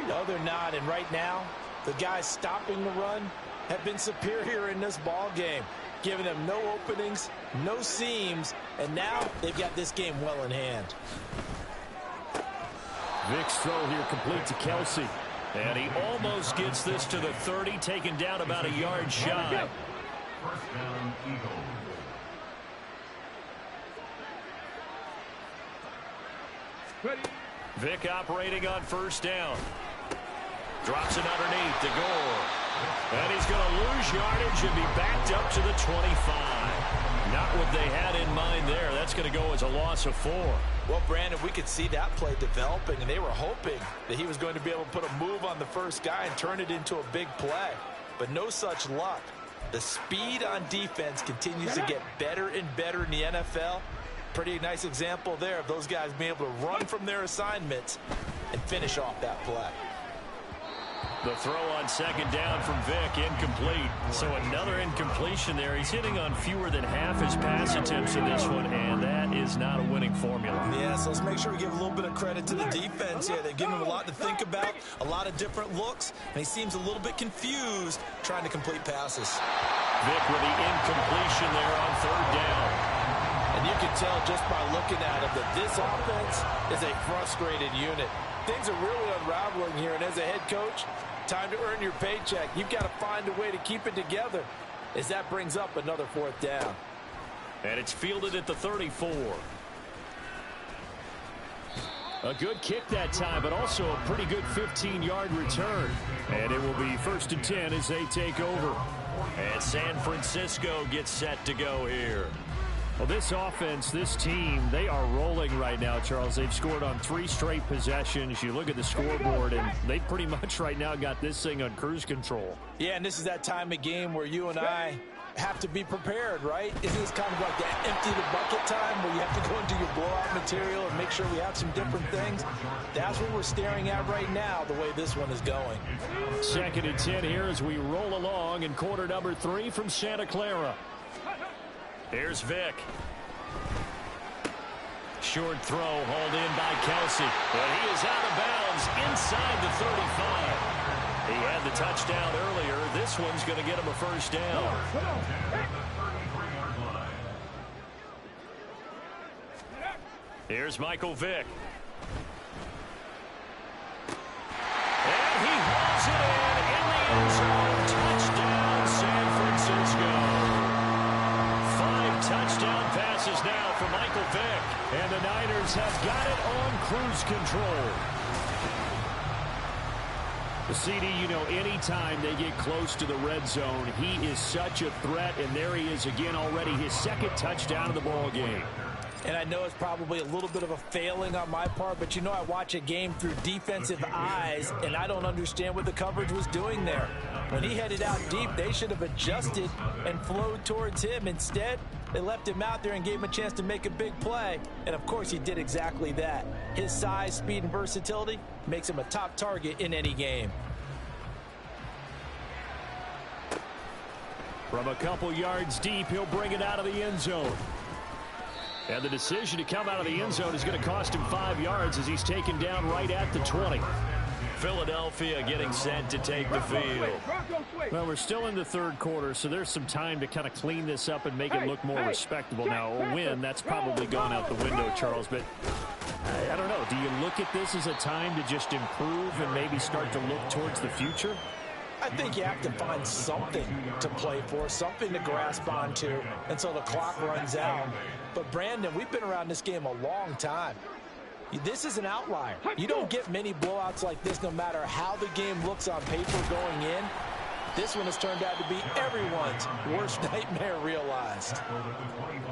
No, they're not. And right now, the guys stopping the run have been superior in this ball game, giving them no openings, no seams, and now they've got this game well in hand. Vick's throw here complete to Kelsey. And he almost gets this to the 30, taken down about a yard shy. First down, Eagles. Vick operating on first down. Drops it underneath to Gore. And he's going to lose yardage and be backed up to the 25. Not what they had in mind there. That's going to go as a loss of 4. Well, Brandon, we could see that play developing, and they were hoping that he was going to be able to put a move on the first guy and turn it into a big play. But no such luck. The speed on defense continues to get better and better in the NFL. Pretty nice example there of those guys being able to run from their assignments and finish off that play. The throw on second down from Vick, incomplete. So another incompletion there. He's hitting on fewer than half his pass attempts in this one, and that is not a winning formula. Yeah, so let's make sure we give a little bit of credit to the defense here. They've given him a lot to think about, a lot of different looks, and he seems a little bit confused trying to complete passes. Vick with the incompletion there on third down. And you can tell just by looking at him that this offense is a frustrated unit. Things are really unraveling here, and as a head coach, time to earn your paycheck. You've got to find a way to keep it together as that brings up another fourth down. And it's fielded at the 34. A good kick that time, but also a pretty good 15-yard return. And it will be 1st and 10 as they take over. And San Francisco gets set to go here. Well, this offense, this team, they are rolling right now, Charles. They've scored on 3 straight possessions. You look at the scoreboard, and they pretty much right now got this thing on cruise control. Yeah, and this is that time of game where you and I have to be prepared, right? Isn't this kind of like that empty-the-bucket time where you have to go into your blowout material and make sure we have some different things? That's what we're staring at right now, the way this one is going. 2nd and 10 here as we roll along in quarter number 3 from Santa Clara. Here's Vick. Short throw hauled in by Kelsey. But he is out of bounds inside the 35. He had the touchdown earlier. This one's going to get him a first down. Here's Michael Vick. And he hauls it in the end zone. Touchdown, San Francisco. 5 touchdown passes now for Michael Vick. And the Niners have got it on cruise control. The CD, you know, anytime they get close to the red zone, he is such a threat. And there he is again already, his 2nd touchdown of the ball game. And I know it's probably a little bit of a failing on my part, but you know I watch a game through defensive eyes, and I don't understand what the coverage was doing there. When he headed out deep, they should have adjusted and flowed towards him. Instead, they left him out there and gave him a chance to make a big play. And, of course, he did exactly that. His size, speed, and versatility makes him a top target in any game. From a couple yards deep, he'll bring it out of the end zone. And the decision to come out of the end zone is going to cost him 5 yards as he's taken down right at the 20. Philadelphia getting set to take the field. Well, we're still in the third quarter, so there's some time to kind of clean this up and make it look more respectable. Now, a win, that's probably gone out the window, Charles, but I don't know. Do you look at this as a time to just improve and maybe start to look towards the future? I think you have to find something to play for, something to grasp onto until the clock runs out. But, Brandon, we've been around this game a long time. This is an outlier. You don't get many blowouts like this no matter how the game looks on paper going in. This one has turned out to be everyone's worst nightmare realized.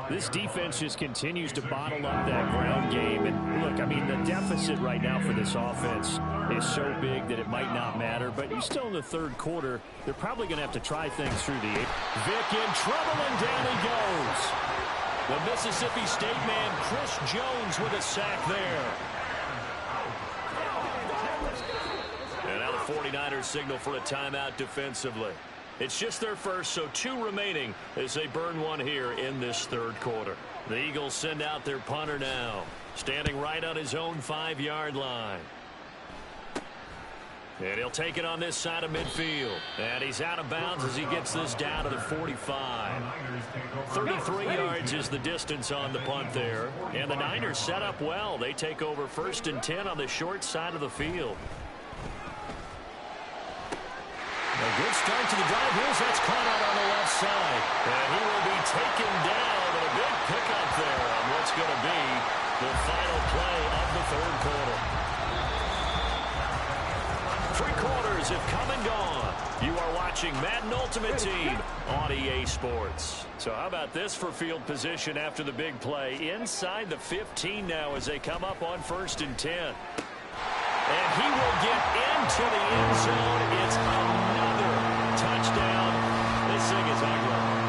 This defense just continues to bottle up that ground game. And look, I mean, the deficit right now for this offense is so big that it might not matter. But you're still in the third quarter. They're probably going to have to try things through the air. Vic in trouble, and down he goes. The Mississippi State man, Chris Jones, with a sack there. And now the 49ers signal for a timeout defensively. It's just their first, so 2 remaining as they burn one here in this third quarter. The Eagles send out their punter now, standing right on his own 5-yard line. And he'll take it on this side of midfield. And he's out of bounds as he gets this down to the 45. 33 yards is the distance on the punt there. And the Niners set up well. They take over 1st and 10 on the short side of the field. A good start to the drive. Here's that's caught out on the left side. And he will be taken down. And a big pickup there on what's going to be the final play of the third quarter. 3 quarters have come and gone. You are watching Madden Ultimate Team on EA Sports. So how about this for field position after the big play? Inside the 15 now as they come up on 1st and 10. And he will get into the end zone. It's another touchdown. This thing is ugly.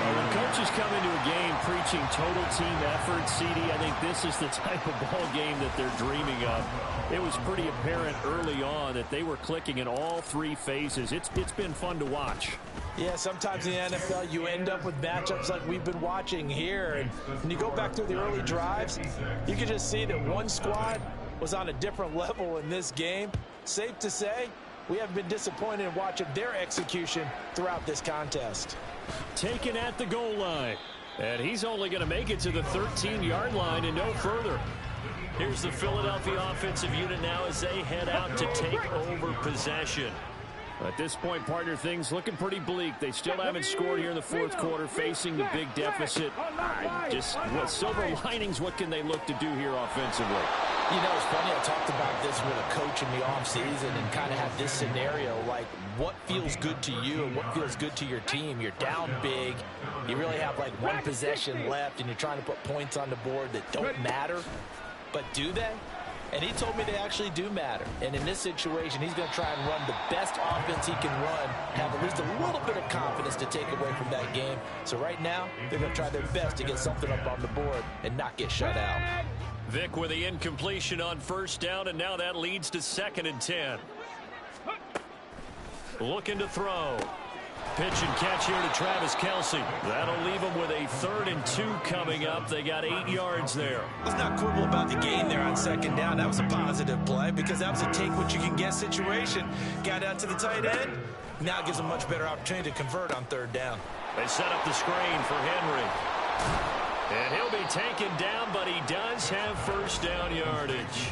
When coaches come into a game preaching total team effort, CD, I think this is the type of ball game that they're dreaming of. It was pretty apparent early on that they were clicking in all 3 phases. It's been fun to watch. Yeah, sometimes in the NFL you end up with matchups like we've been watching here. And when you go back through the early drives, you can just see that one squad was on a different level in this game. Safe to say, we haven't been disappointed in watching their execution throughout this contest. Taken at the goal line. And he's only going to make it to the 13-yard line and no further. Here's the Philadelphia offensive unit now as they head out to take over possession. At this point, partner, things looking pretty bleak. They still haven't scored here in the fourth quarter, facing the big deficit. What silver linings, what can they look to do here offensively? You know, it's funny, I talked about this with a coach in the offseason and kind of had this scenario, like what feels good to you and what feels good to your team. You're down big. You really have like 1 possession left, and you're trying to put points on the board that don't matter. But do they? And he told me they actually do matter. And in this situation, he's going to try and run the best offense he can run, have at least a little bit of confidence to take away from that game. So right now, they're going to try their best to get something up on the board and not get shut out. Vic with the incompletion on 1st down, and now that leads to 2nd and 10. Looking to throw. Pitch and catch here to Travis Kelce. That'll leave him with a 3rd and 2 coming up. They got 8 yards there. Let's not quibble about the gain there on 2nd down. That was a positive play because that was a take-what-you-can-get situation. Got out to the tight end. Now gives a much better opportunity to convert on 3rd down. They set up the screen for Henry. And he'll be taken down, but he does have 1st down yardage.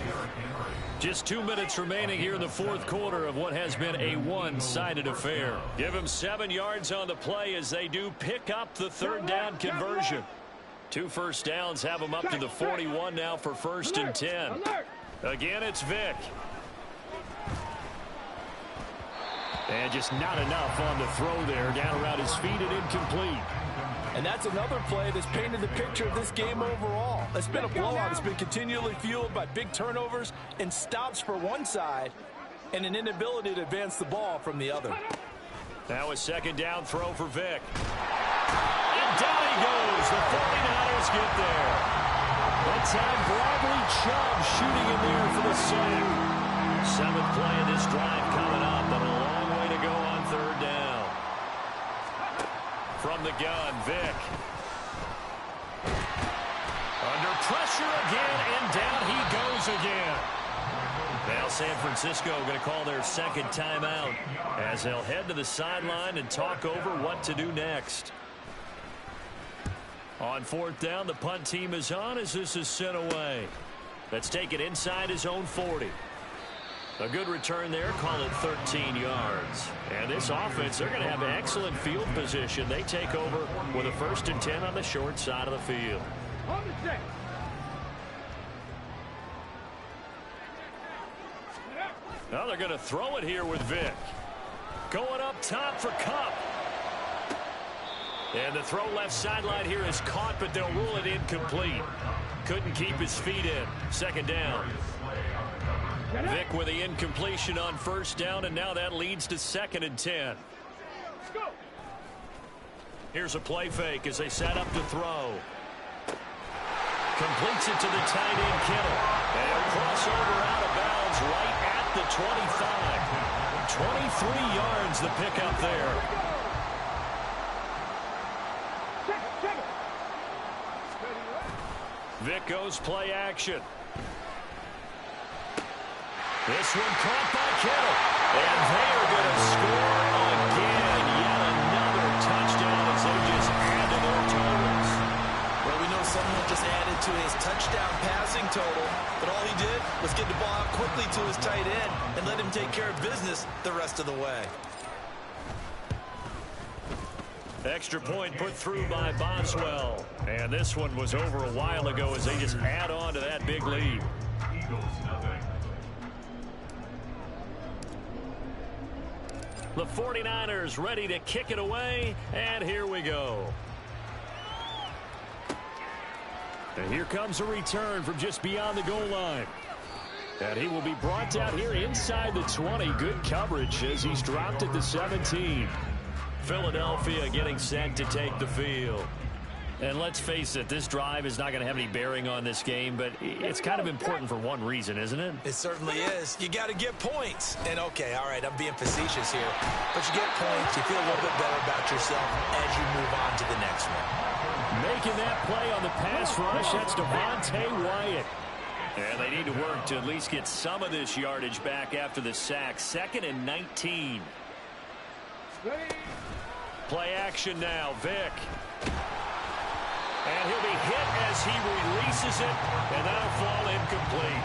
Just 2 minutes remaining here in the fourth quarter of what has been a one-sided affair. Give him 7 yards on the play as they do pick up the 3rd down conversion. 2 first downs have him up to the 41 now for 1st and 10. Again, it's Vic. And just not enough on the throw there. Down around his feet and incomplete. And that's another play that's painted the picture of this game overall. It's been a blowout. It's been continually fueled by big turnovers and stops for one side and an inability to advance the ball from the other. Now a 2nd down throw for Vic. And down he goes. The 49ers get there. That time Bradley Chubb shooting in there for the sack. 7th play of this drive coming up, but a long way to go on 3rd down. gun, Vic. Under pressure again, and down he goes again. Now San Francisco going to call their second timeout as they'll head to the sideline and talk over what to do next. On fourth down, the punt team is on as this is sent away. Let's take it inside his own 40. A good return there, call it 13 yards. And this offense, they're going to have an excellent field position. They take over with a 1st and 10 on the short side of the field. Now they're going to throw it here with Vic. Going up top for Kupp. And the throw left sideline here is caught, but they'll rule it incomplete. Couldn't keep his feet in. 2nd down. Vic with the incompletion on 1st down, and now that leads to 2nd and 10. Here's a play fake as they set up to throw. Completes it to the tight end, Kittle. And a crossover out of bounds right at the 25. 23 yards the pickup there. Vic goes play action. This one caught by Kittle. And they are going to score again. Yet another touchdown as they just add to their totals. Well, we know someone just added to his touchdown passing total, but all he did was get the ball out quickly to his tight end and let him take care of business the rest of the way. Extra point put through by Boswell. And this one was over a while ago as they just add on to that big lead. Eagles nothing. The 49ers ready to kick it away, and here we go. And here comes a return from just beyond the goal line. And he will be brought down here inside the 20. Good coverage as he's dropped at the 17. Philadelphia getting set to take the field. And let's face it, this drive is not going to have any bearing on this game, but it's kind of important for one reason, isn't it? It certainly is. You got to get points. And, okay, all right, I'm being facetious here. But you get points, you feel a little bit better about yourself as you move on to the next one. Making that play on the pass rush, that's Devontae Wyatt. And they need to work to at least get some of this yardage back after the sack. 2nd and 19. Play action now, Vic. And he'll be hit as he releases it, and that'll fall incomplete.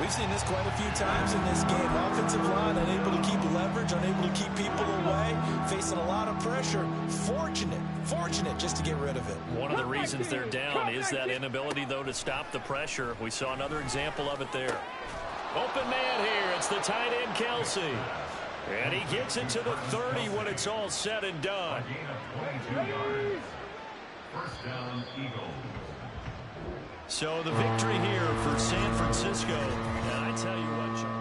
We've seen this quite a few times in this game. Offensive line unable to keep leverage, unable to keep people away, facing a lot of pressure. Fortunate just to get rid of it. One of the reasons they're down is that inability, though, to stop the pressure. We saw another example of it there. Open man here. It's the tight end, Kelsey. And he gets it to the 30 when it's all said and done. A gain of 22 yards. 1st down, Eagles. So the victory here for San Francisco. And I tell you what, John.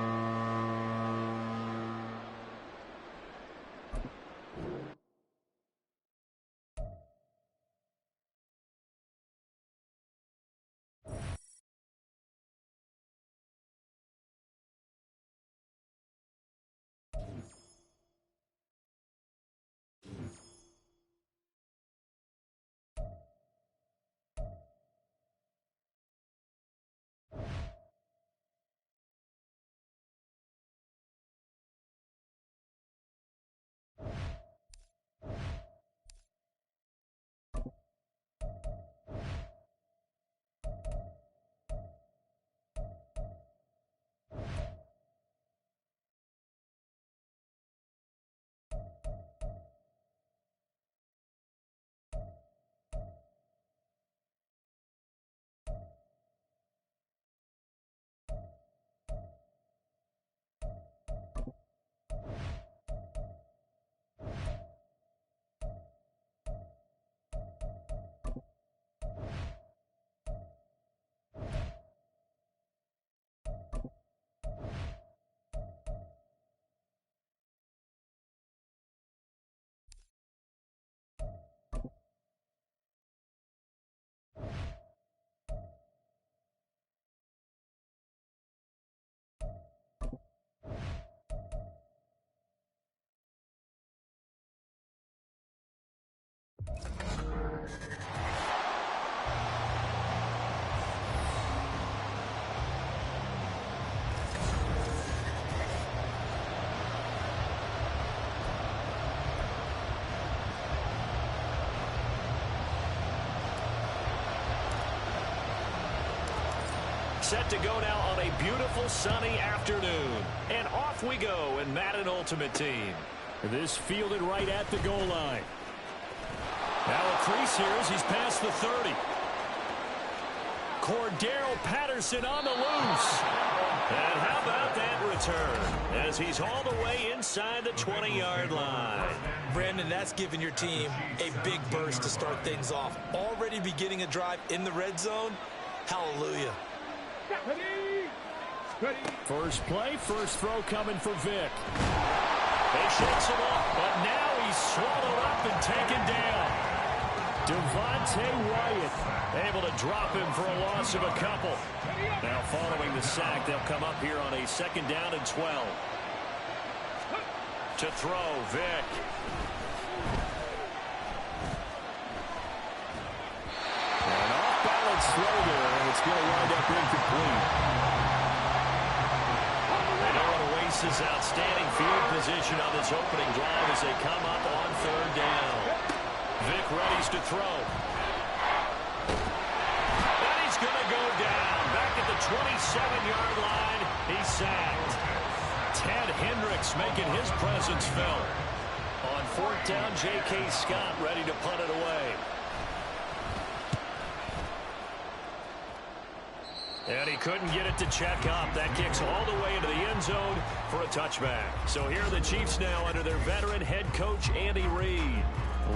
set to go now on a beautiful sunny afternoon. And off we go in Madden Ultimate Team. This fielded right at the goal line. Now a crease here as he's past the 30. Cordero Patterson on the loose. And how about that return as he's all the way inside the 20-yard line. Brandon, that's giving your team a big burst to start things off. Already beginning a drive in the red zone. Hallelujah. First play, first throw coming for Vic. They shakes him off, but now he's swallowed up and taken down. Devontae Wyatt able to drop him for a loss of a couple. Now following the sack, they'll come up here on a 2nd down and 12. To throw, Vic. An off-balance throw there, and it's going to wind up incomplete. They don't want to waste his outstanding field position on this opening drive as they come up on 3rd down. Vic readies to throw. And he's going to go down. Back at the 27-yard line. He's sacked. Ted Hendricks making his presence felt. On 4th down, J.K. Scott ready to punt it away. And he couldn't get it to check up. That kicks all the way into the end zone for a touchback. So here are the Chiefs now under their veteran head coach, Andy Reid.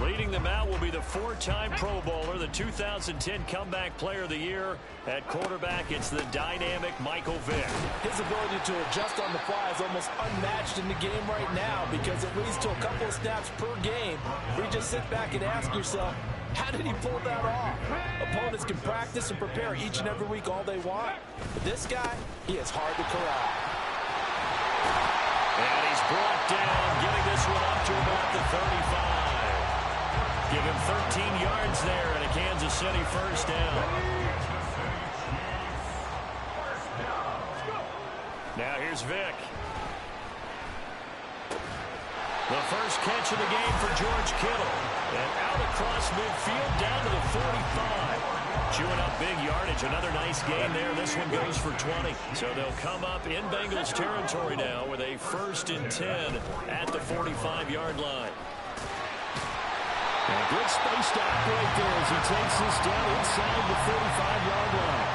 Leading them out will be the 4-time Pro Bowler, the 2010 Comeback Player of the Year. At quarterback, it's the dynamic Michael Vick. His ability to adjust on the fly is almost unmatched in the game right now because it leads to a couple of snaps per game where you just sit back and ask yourself, how did he pull that off? Opponents can practice and prepare each and every week all they want. But this guy, he is hard to corral. And he's brought down, getting this one up to about the 35. Give him 13 yards there and a Kansas City 1st down. Now here's Vic. The first catch of the game for George Kittle. And out across midfield down to the 45. Chewing up big yardage. Another nice gain there. This one goes for 20. So they'll come up in Bengals territory now with a 1st and 10 at the 45-yard line. And good space to operate there as he takes this down inside the 45-yard line.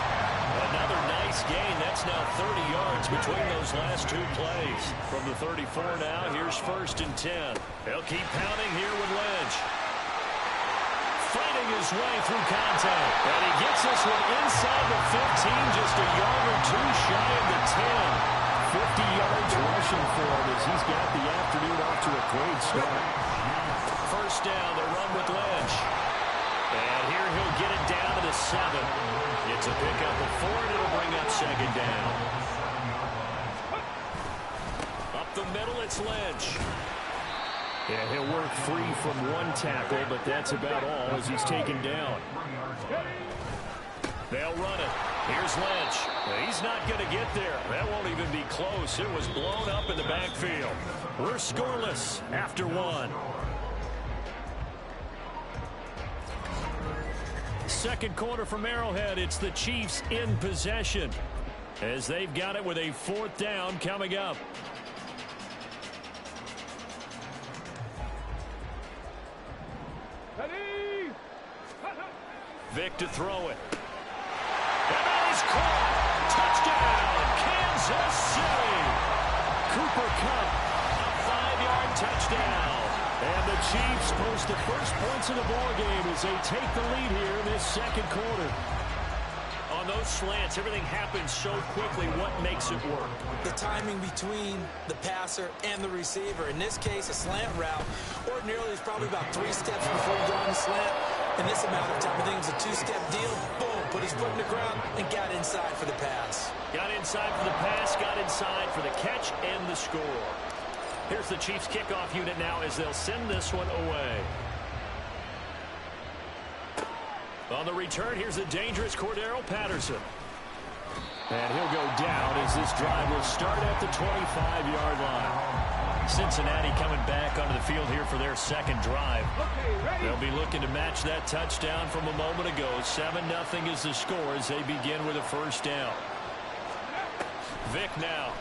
Another nice gain. That's now 30 yards between those last 2 plays. From the 34 now, here's 1st and 10. They'll keep pounding here with Lynch. Fighting his way through contact. And he gets this one inside the 15, just a yard or 2 shy of the 10. 50 yards rushing for him as he's got the afternoon off to a great start. 1st down, they run with Lynch. And here he'll get it down to the 7. It's a pickup of 4, and it'll bring up 2nd down. Up the middle, it's Lynch. And he'll work free from 1 tackle, but that's about all as he's taken down. They'll run it. Here's Lynch. He's not going to get there. That won't even be close. It was blown up in the backfield. We're scoreless after 1. 2nd quarter from Arrowhead. It's the Chiefs in possession as they've got it with a 4th down coming up. Vic to throw it. And that is caught. Touchdown, Kansas City. Cooper Kupp, a 5-yard touchdown. And the Chiefs post the first points of the ballgame as they take the lead here in this 2nd quarter. On those slants, everything happens so quickly. What makes it work? The timing between the passer and the receiver. In this case, a slant route. Ordinarily, it's probably about 3 steps before you go on the slant. In this amount of time, I think it was a 2-step deal. Boom, put his foot in the ground and got inside for the pass. Got inside for the pass, got inside for the catch and the score. Here's the Chiefs kickoff unit now as they'll send this one away. On the return, here's the dangerous Cordero Patterson. And he'll go down as this drive will start at the 25-yard line. Cincinnati coming back onto the field here for their 2nd drive. They'll be looking to match that touchdown from a moment ago. 7-0 is the score as they begin with a 1st down. Vic now.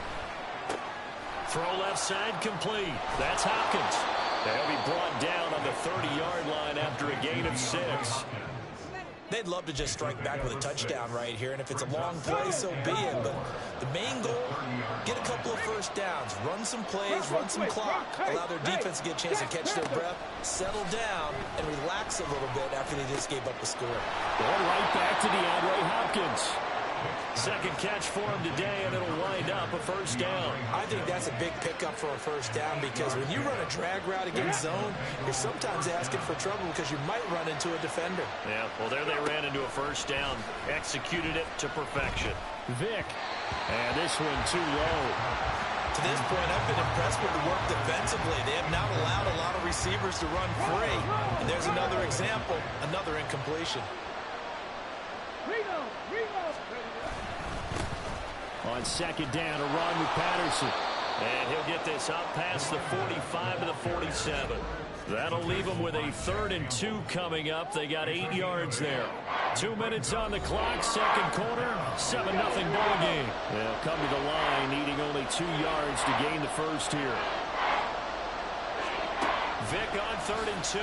Throw left side complete. That's Hopkins. They'll be brought down on the 30-yard line after a gain of 6. They'd love to just strike back with a touchdown right here, and if it's a long play, so be it. But the main goal, get a couple of first downs, run some plays, run some clock, allow their defense to get a chance to catch their breath, settle down, and relax a little bit after they just gave up a score. Going right back to DeAndre Hopkins. Second catch for him today, and it'll wind up a first down. I think that's a big pickup for a first down because when you run a drag route against zone, you're sometimes asking for trouble because you might run into a defender. Yeah, well, there they ran into a first down. Executed it to perfection. Vic. And this one too low. To this point, I've been impressed with the work defensively. They have not allowed a lot of receivers to run free. And there's another example, another incompletion. On second down, a run with Patterson. And he'll get this up past the 45 to the 47. That'll leave them with a 3rd and 2 coming up. They got 8 yards there. 2 minutes on the clock, second quarter, 7-0 ball game. They'll come to the line, needing only 2 yards to gain the first here. Vic on 3rd and 2.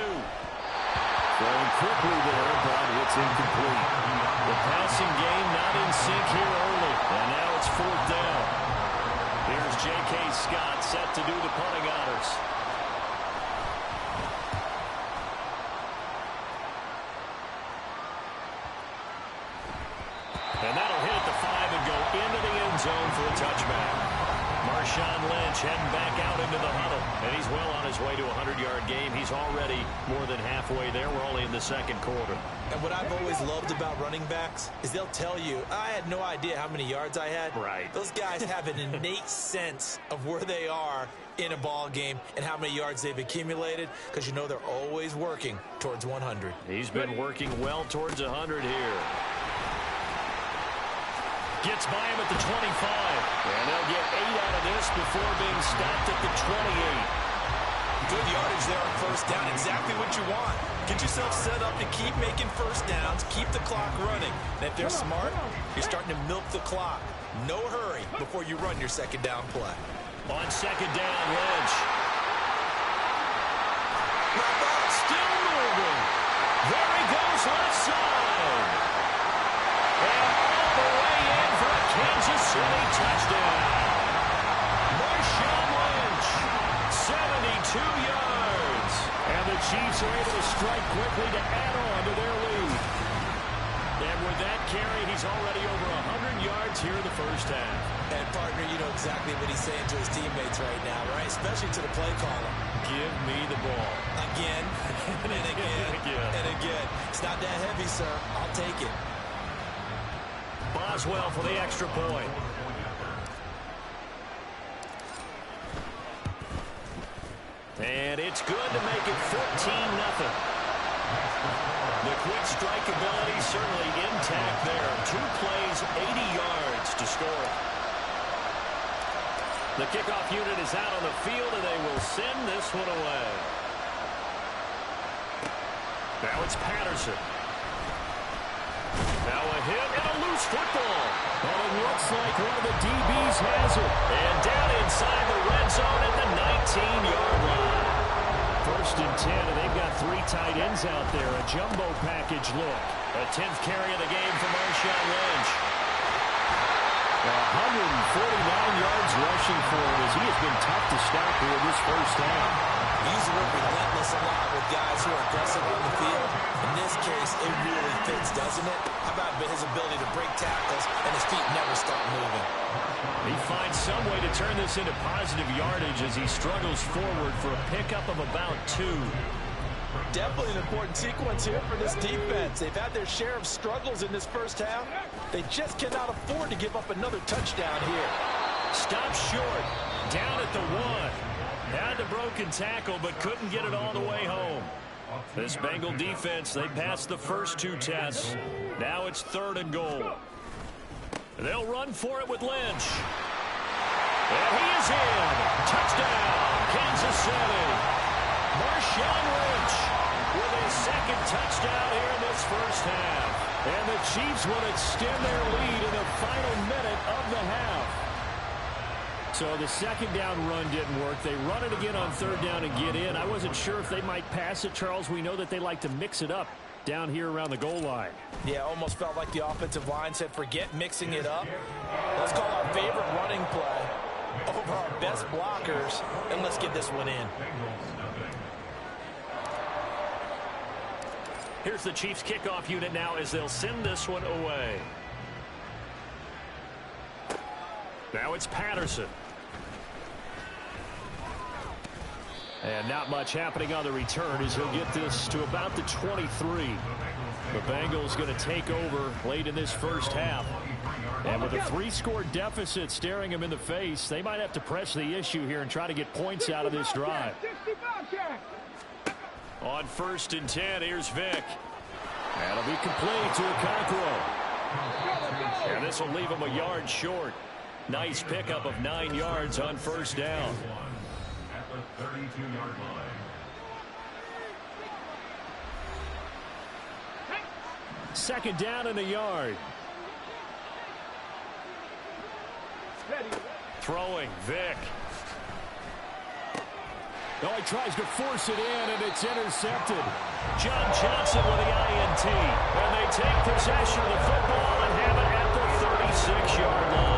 Throwing quickly there, but it's incomplete. The passing game not in sync here early. And now it's 4th down. Here's J.K. Scott set to do the punting honors. And that'll hit at the 5 and go into the end zone for a touchback. Marshawn Lynch heading back out into the huddle. And he's well on his way to a 100-yard game. He's already more than halfway there. We're only in the second quarter. And what I've always loved about running backs is they'll tell you, I had no idea how many yards I had. Right. Those guys have an innate sense of where they are in a ball game and how many yards they've accumulated because you know they're always working towards 100. He's been working well towards 100 here. Gets by him at the 25. And they'll get 8 out of this before being stopped at the 28. Good yardage there on first down. Exactly what you want. Get yourself set up to keep making first downs, keep the clock running. And if they're smart, you're starting to milk the clock. No hurry before you run your second down play. On second down, Lynch. Still moving. There he goes left side. And all the way in for a Kansas City touchdown. Marshawn Lynch, 72 yards. And the Chiefs are able to strike quickly to add on to their lead. And with that carry, he's already over 100 yards here in the first half. And, partner, you know exactly what he's saying to his teammates right now, right? Especially to the play caller. Give me the ball. Again, and again, and again. It's not that heavy, sir. I'll take it. Boswell for the extra point. And it's good to make it 14-0. The quick strike ability certainly intact there. 2 plays, 80 yards to score it. The kickoff unit is out on the field, and they will send this one away. Now it's Patterson. Now a hit and a loose football. And it looks like one of the DBs has it. And down inside the red zone at the 19-yard line. 1st and 10, and they've got 3 tight ends out there. A jumbo package look. A 10th carry of the game for Marshawn Lynch. 149 yards rushing for him as he has been tough to stop here this first half. He's worked relentless a lot with guys who are aggressive on the field. In this case, it really fits, doesn't it? How about his ability to break tackles and his feet never stop moving? He finds some way to turn this into positive yardage as he struggles forward for a pickup of about 2. Definitely an important sequence here for this defense. They've had their share of struggles in this first half. They just cannot afford to give up another touchdown here. Stop short. Down at the 1. Had the broken tackle, but couldn't get it all the way home. This Bengal defense, they passed the first 2 tests. Now it's 3rd and goal. They'll run for it with Lynch. And he is in. Touchdown, Kansas City. Marshawn Lynch with his 2nd touchdown here in this first half. And the Chiefs will extend their lead in the final minute of the half. So the second down run didn't work. They run it again on third down and get in. I wasn't sure if they might pass it, Charles. We know that they like to mix it up down here around the goal line. Yeah, almost felt like the offensive line said, forget mixing it up. Let's call our favorite running play over our best blockers, and let's get this one in. Here's the Chiefs kickoff unit now as they'll send this one away. Now it's Patterson. And not much happening on the return as he'll get this to about the 23. The Bengals going to take over late in this first half. And with a 3-score deficit staring them in the face, they might have to press the issue here and try to get points out of this drive. On 1st and 10, here's Vick. That'll be complete to Okonkwo. And this will leave him a yard short. Nice pickup of 9 yards on 1st down. At the 32-yard line. Second down and a yard. Throwing, Vick. Oh, he tries to force it in, and it's intercepted. John Johnson with the INT. And they take possession of the football and have it at the 36-yard line.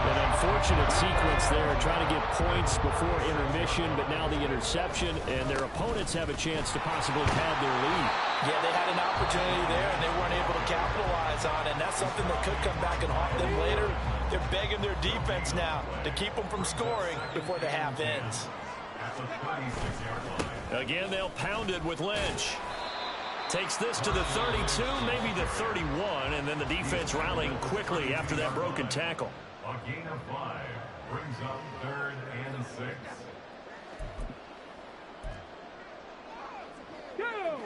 An unfortunate sequence there, trying to get points before intermission, but now the interception, and their opponents have a chance to possibly pad their lead. Yeah, they had an opportunity there, and they weren't able to capitalize on it, and that's something that could come back and haunt them later. They're begging their defense now to keep them from scoring before the half ends. Again, they'll pound it with Lynch. Takes this to the 32, maybe the 31, and then the defense rallying quickly after that broken tackle. A gain of 5 brings up 3rd and 6.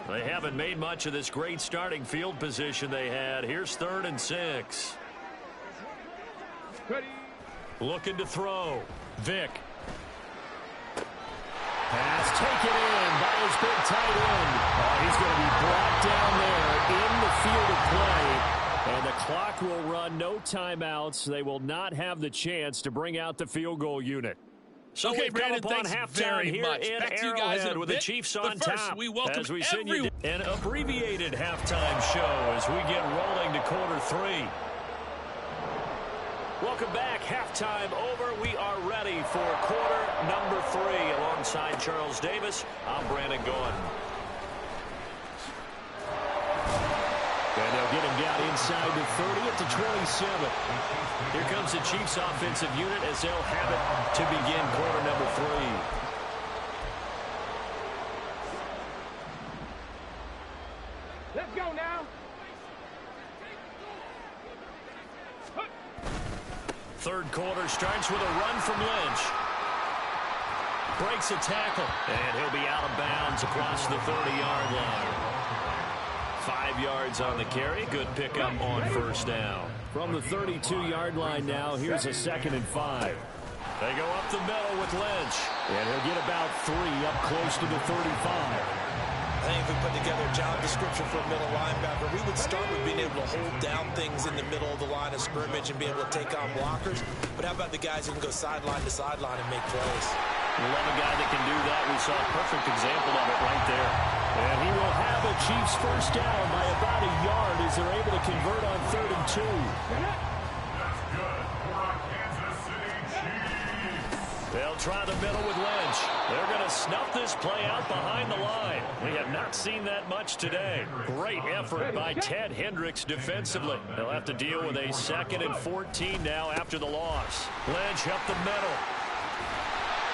They haven't made much of this great starting field position they had. Here's 3rd and 6. Looking to throw. Vick. Pass taken in by his big tight end. He's going to be brought down there in the field of play. And the clock will run, no timeouts. They will not have the chance to bring out the field goal unit. So okay, we've Brandon, come upon thanks halftime very here much. in Back to you guys Arrowhead in a with the bit. Chiefs But on first, top. we welcome as we send you an abbreviated halftime show as we get rolling to quarter 3. Welcome back. Halftime over. We are ready for quarter number 3. Alongside Charles Davis, I'm Brandon Gordon. And they'll get him down inside the 30 at the 27. Here comes the Chiefs offensive unit as they'll have it to begin quarter number 3. Let's go now. Third quarter starts with a run from Lynch. Breaks a tackle, and he'll be out of bounds across the 30-yard line. 5 yards on the carry. Good pickup on 1st down. From the 32-yard line now, here's a 2nd and 5. They go up the middle with Lynch, and he'll get about 3 up close to the 35. I think if we put together a job description for a middle linebacker, we would start with being able to hold down things in the middle of the line of scrimmage and be able to take on blockers. But how about the guys who can go sideline to sideline and make plays? We love a guy that can do that. We saw a perfect example of it right there. And he will have a Chiefs first down by about a yard as they're able to convert on 3rd and 2. That's good for our Kansas City Chiefs. They'll try the middle with Lynch. They're going to snuff this play out behind the line. We have not seen that much today. Great effort by Ted Hendricks defensively. They'll have to deal with a 2nd and 14 now after the loss. Lynch up the middle.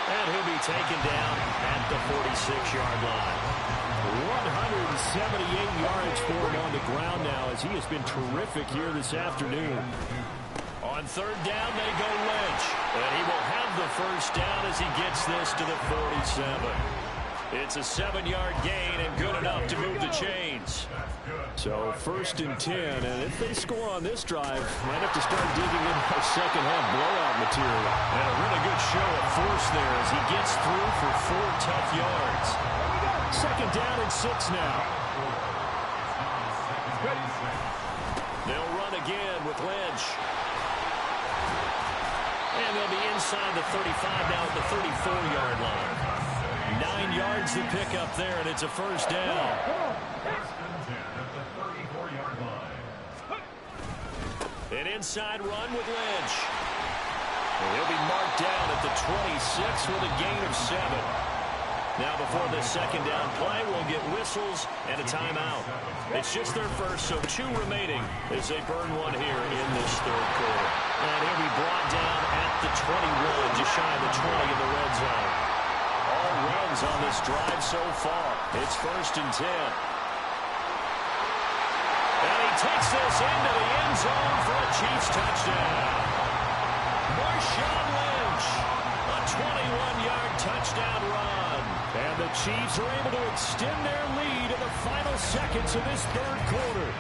And he'll be taken down at the 46-yard line. 178 yards for him on the ground now as he has been terrific here this afternoon. On 3rd down, they go Lynch. And he will have the first down as he gets this to the 47. It's a 7-yard gain and good enough to move the chains. So 1st and 10, and if they score on this drive, might have to start digging in for second half blowout material. And a really good show of force there as he gets through for 4 tough yards. 2nd down and 6 now. They'll run again with Lynch. And they'll be inside the 35 now at the 34-yard line. 9 yards to pick up there, and it's a first down. An inside run with Lynch. He'll be marked down at the 26 with a gain of 7. Now before the second down play, we'll get whistles and a timeout. It's just their first, so 2 remaining as they burn one here in this third quarter. And he'll be brought down at the 21, just shy of the 20 in the red zone. All runs on this drive so far. It's first and 10. And he takes this into the end zone for a Chiefs touchdown. Marshawn Lynch, a 21-yard touchdown run. And the Chiefs are able to extend their lead in the final seconds of this third quarter.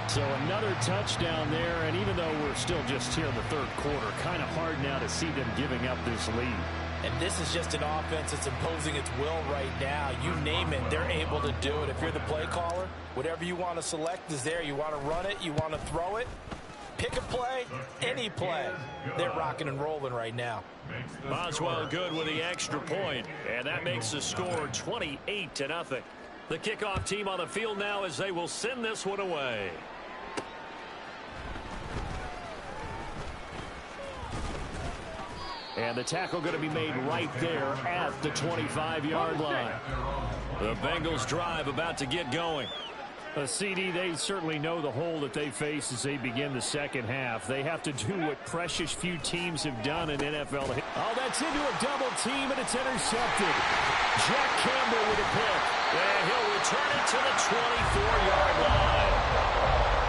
So another touchdown there, and even though we're still just here in the third quarter, kind of hard now to see them giving up this lead. And this is just an offense that's imposing its will right now. You name it, they're able to do it. If you're the play caller, whatever you want to select is there. You want to run it, you want to throw it. Pick a play, any play. They're rocking and rolling right now. Boswell good with the extra point, and that makes the score 28-0. The kickoff team on the field now as they will send this one away. And the tackle going to be made right there at the 25-yard line. The Bengals drive about to get going. CD, they certainly know the hole that they face as they begin the second half. They have to do what precious few teams have done in NFL. Oh, that's into a double team, and it's intercepted. Jack Campbell with a pick. And he'll return it to the 24-yard line.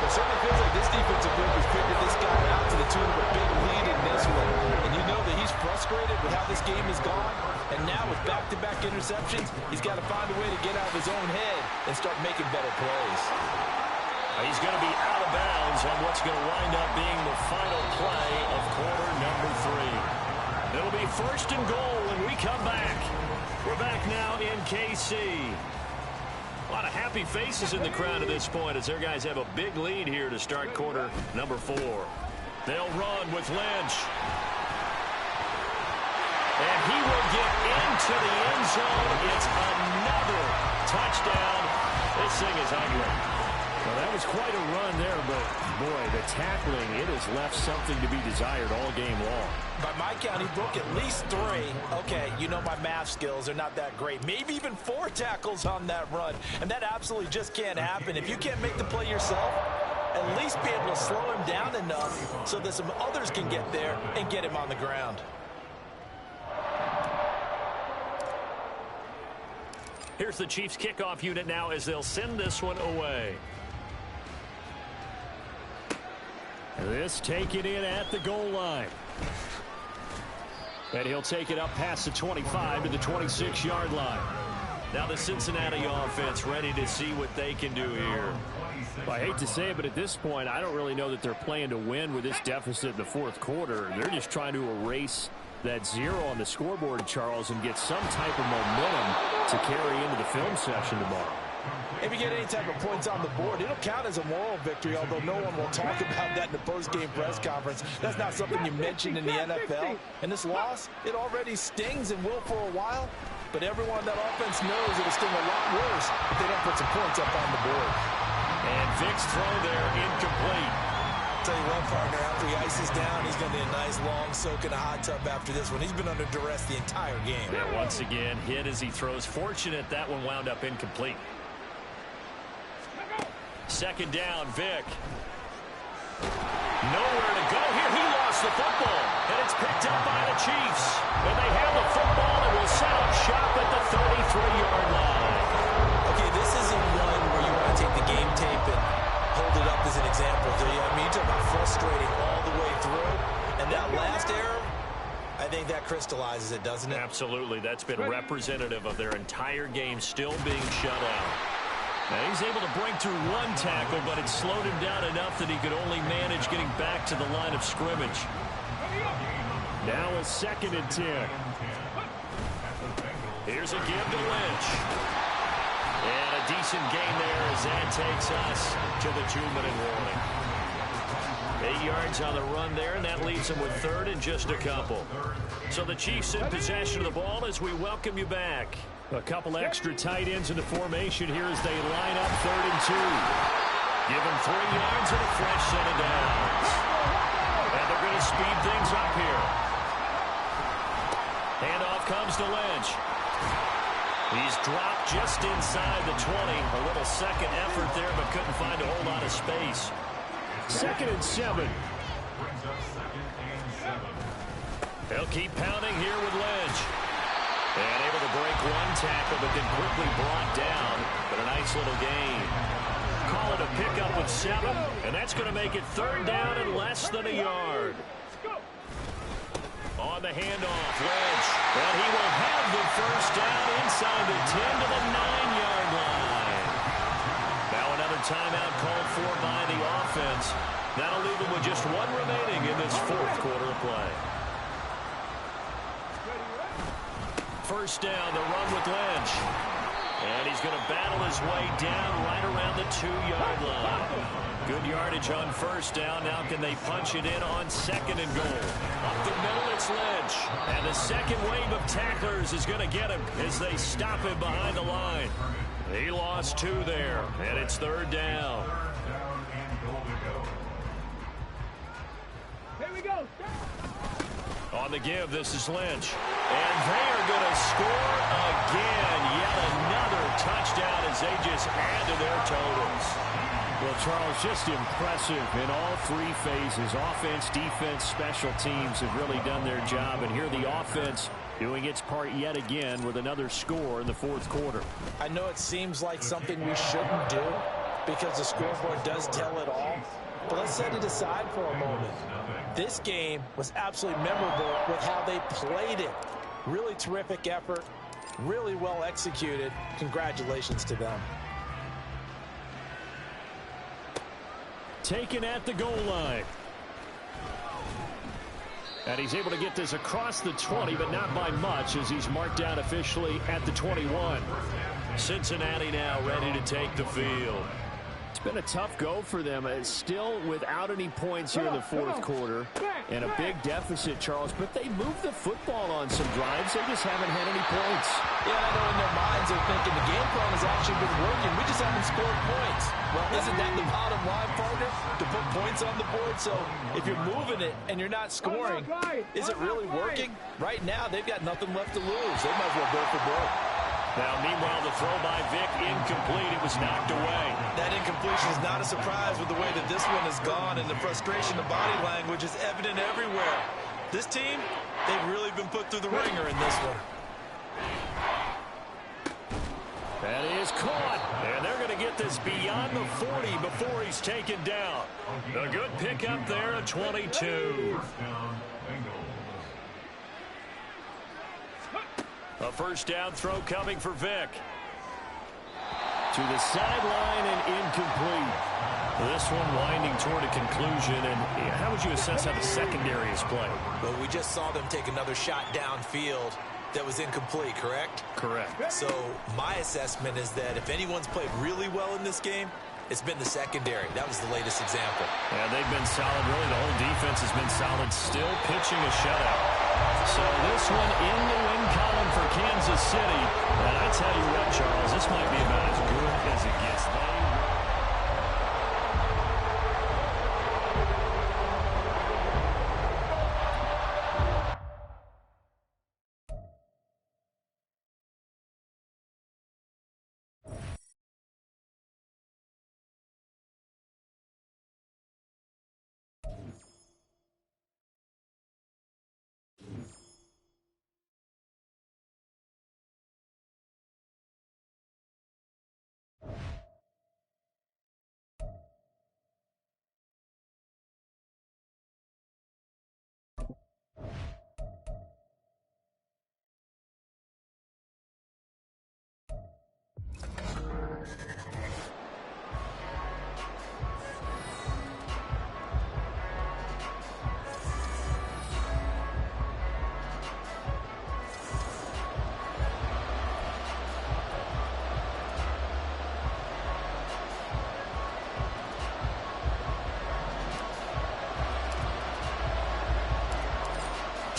It certainly feels like this defensive group has figured this guy out to the tune of a big lead in this one. And you know that he's frustrated with how this game has gone. And now with back-to-back interceptions, he's got to find a way to get out of his own head and start making better plays. He's going to be out of bounds on what's going to wind up being the final play of quarter number 3. It'll be first and goal when we come back. We're back now in KC. A lot of happy faces in the crowd at this point as their guys have a big lead here to start quarter number 4. They'll run with Lynch. And he will get into the end zone. It's another touchdown. This thing is ugly. Well, that was quite a run there, but, boy, the tackling, it has left something to be desired all game long. By my count, he broke at least 3. Okay, you know my math skills are not that great. Maybe even 4 tackles on that run. And that absolutely just can't happen. If you can't make the play yourself, at least be able to slow him down enough so that some others can get there and get him on the ground. Here's the Chiefs kickoff unit now as they'll send this one away. This taken in at the goal line. And he'll take it up past the 25 to the 26-yard line. Now the Cincinnati offense ready to see what they can do here. Well, I hate to say it, but at this point, I don't really know that they're playing to win with this deficit in the fourth quarter. They're just trying to erase that 0 on the scoreboard, Charles, and get some type of momentum to carry into the film session tomorrow. If you get any type of points on the board, it'll count as a moral victory, although no one will talk about that in the post-game press conference. That's not something you mentioned in the NFL. And this loss, it already stings and will for a while. But everyone on that offense knows it'll sting a lot worse if they don't put some points up on the board. And Vick's throw there incomplete. Tell you what, partner, after he ices down, he's going to need a nice long soak in a hot tub after this one. He's been under duress the entire game. And once again, hit as he throws. Fortunate that one wound up incomplete. Second down, Vick. Nowhere to go here. He lost the football, and it's picked up by the Chiefs. And they have the football and will set up shop at the 33-yard line. Okay, this isn't one where you want to take the game tape and hold it up as an example, do you? I mean, you talk about frustrating all the way through. And that last error, I think that crystallizes it, doesn't it? Absolutely. That's been representative of their entire game still being shut out. Now he's able to break through one tackle, but it slowed him down enough that he could only manage getting back to the line of scrimmage. Now a 2nd and 10. Here's a give to Lynch. And a decent gain there as that takes us to the 2-minute warning. 8 yards on the run there, and that leaves them with third and just a couple. So the Chiefs in possession of the ball as we welcome you back. A couple extra tight ends in the formation here as they line up 3rd and 2. Give them 3 yards and a fresh set of downs. And they're going to speed things up here. Handoff comes to Lynch. He's dropped just inside the 20. A little second effort there, but couldn't find a whole lot of space. 2nd and 7. They'll keep pounding here with Lynch. And able to break one tackle, but then quickly brought down. But a nice little gain. Call it a pickup of 7, and that's going to make it 3rd down and less than a yard. On the handoff, Lynch. And he will have the first down inside the 10 to the 9-yard line. Now another timeout called for by the offense. That'll leave them with just 1 remaining in this 4th quarter of play. First down, the run with Lynch. And he's going to battle his way down right around the 2-yard line. Good yardage on first down. Now can they punch it in on 2nd and goal? Up the middle, it's Lynch. And the second wave of tacklers is going to get him as they stop him behind the line. He lost 2 there, and it's 3rd down. Here we go. On the give, this is Lynch. And they are going to score again. Yet another touchdown as they just add to their totals. Well, Charles, just impressive in all 3 phases. Offense, defense, special teams have really done their job. And here the offense doing its part yet again with another score in the 4th quarter. I know it seems like something we shouldn't do because the scoreboard does tell it all. But let's set it aside for a moment. This game was absolutely memorable with how they played it. Really terrific effort, really well executed. Congratulations to them. Taken at the goal line. And he's able to get this across the 20, but not by much as he's marked down officially at the 21. Cincinnati now ready to take the field. It's been a tough go for them. It's still without any points here in the 4th quarter and a big deficit, Charles. But they moved the football on some drives. They just haven't had any points. Yeah, I know in their minds they're thinking the game plan has actually been working. We just haven't scored points. Well, isn't that the bottom line, partner? To put points on the board? So if you're moving it and you're not scoring, is it really working? Right now, they've got nothing left to lose. They might as well go for broke. Now, meanwhile, the throw by Vic incomplete. It was knocked away. That incompletion is not a surprise with the way that this one has gone, and the frustration of body language is evident everywhere. This team, they've really been put through the ringer in this one. That is caught, and they're going to get this beyond the 40 before he's taken down. A good pickup there at 22. A first down throw coming for Vic. To the sideline and incomplete. This one winding toward a conclusion. And how would you assess how the secondary is played? Well, we just saw them take another shot downfield that was incomplete, correct? Correct. So my assessment is that if anyone's played really well in this game, it's been the secondary. That was the latest example. Yeah, they've been solid. Really, the whole defense has been solid. Still pitching a shutout. So this one in the win column for Kansas City. And I tell you what, Charles, this might be about as good as it gets.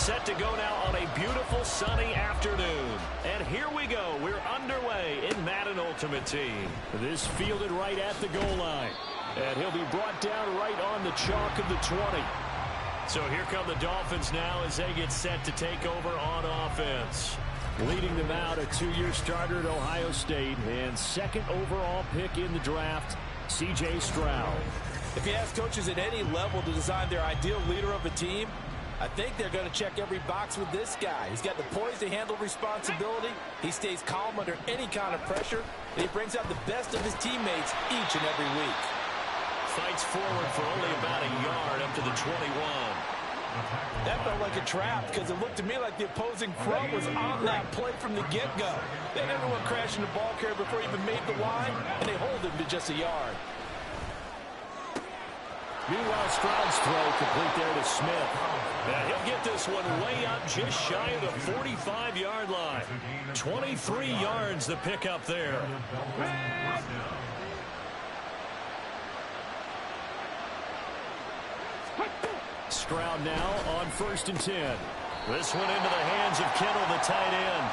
Set to go now on a beautiful sunny afternoon. And here we go. We're underway in Madden Ultimate Team. This fielded right at the goal line. And he'll be brought down right on the chalk of the 20. So here come the Dolphins now as they get set to take over on offense. Leading them out, a 2-year starter at Ohio State and second overall pick in the draft, C.J. Stroud. If you ask coaches at any level to design their ideal leader of a team, I think they're going to check every box with this guy. He's got the poise to handle responsibility. He stays calm under any kind of pressure, and he brings out the best of his teammates each and every week. Fights forward for only about a yard up to the 21. That felt like a trap because it looked to me like the opposing front was on that play from the get-go. They never went crashing the ball carrier before he even made the line, and they hold him to just a yard. Meanwhile, Stroud's throw complete there to Smith. Now he'll get this one way up just shy of the 45-yard line. 23 yards the pickup there. Stroud now on 1st and 10. This one into the hands of Kittle, the tight end.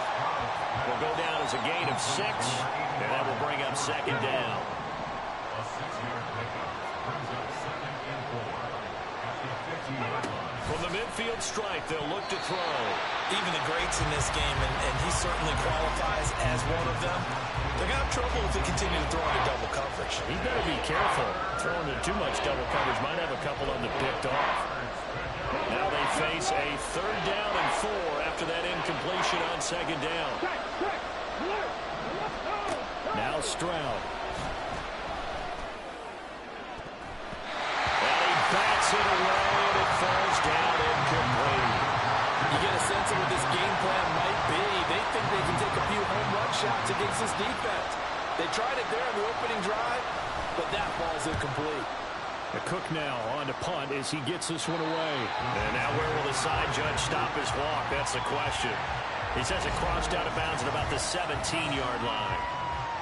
Will go down as a gain of 6, and that will bring up 2nd down. A 6-yard pickup brings up 2nd and 4 at the 50-yard line. From the midfield stripe, they'll look to throw. Even the greats in this game, and he certainly qualifies as one of them, they're going to have trouble if they continue to throw into double coverage. He better be careful. Throwing into too much double coverage might have a couple of them picked off. Now they face a 3rd down and 4 after that incompletion on 2nd down. Now Stroud. And he bats it away, and it falls down incomplete. You get a sense of what this game plan might be. They think they can take a few home run shots against this defense. They tried it there on the opening drive, but that ball's incomplete. The Cook now on to punt as he gets this one away. And now where will the side judge stop his walk? That's the question. He says it crossed out of bounds at about the 17-yard line.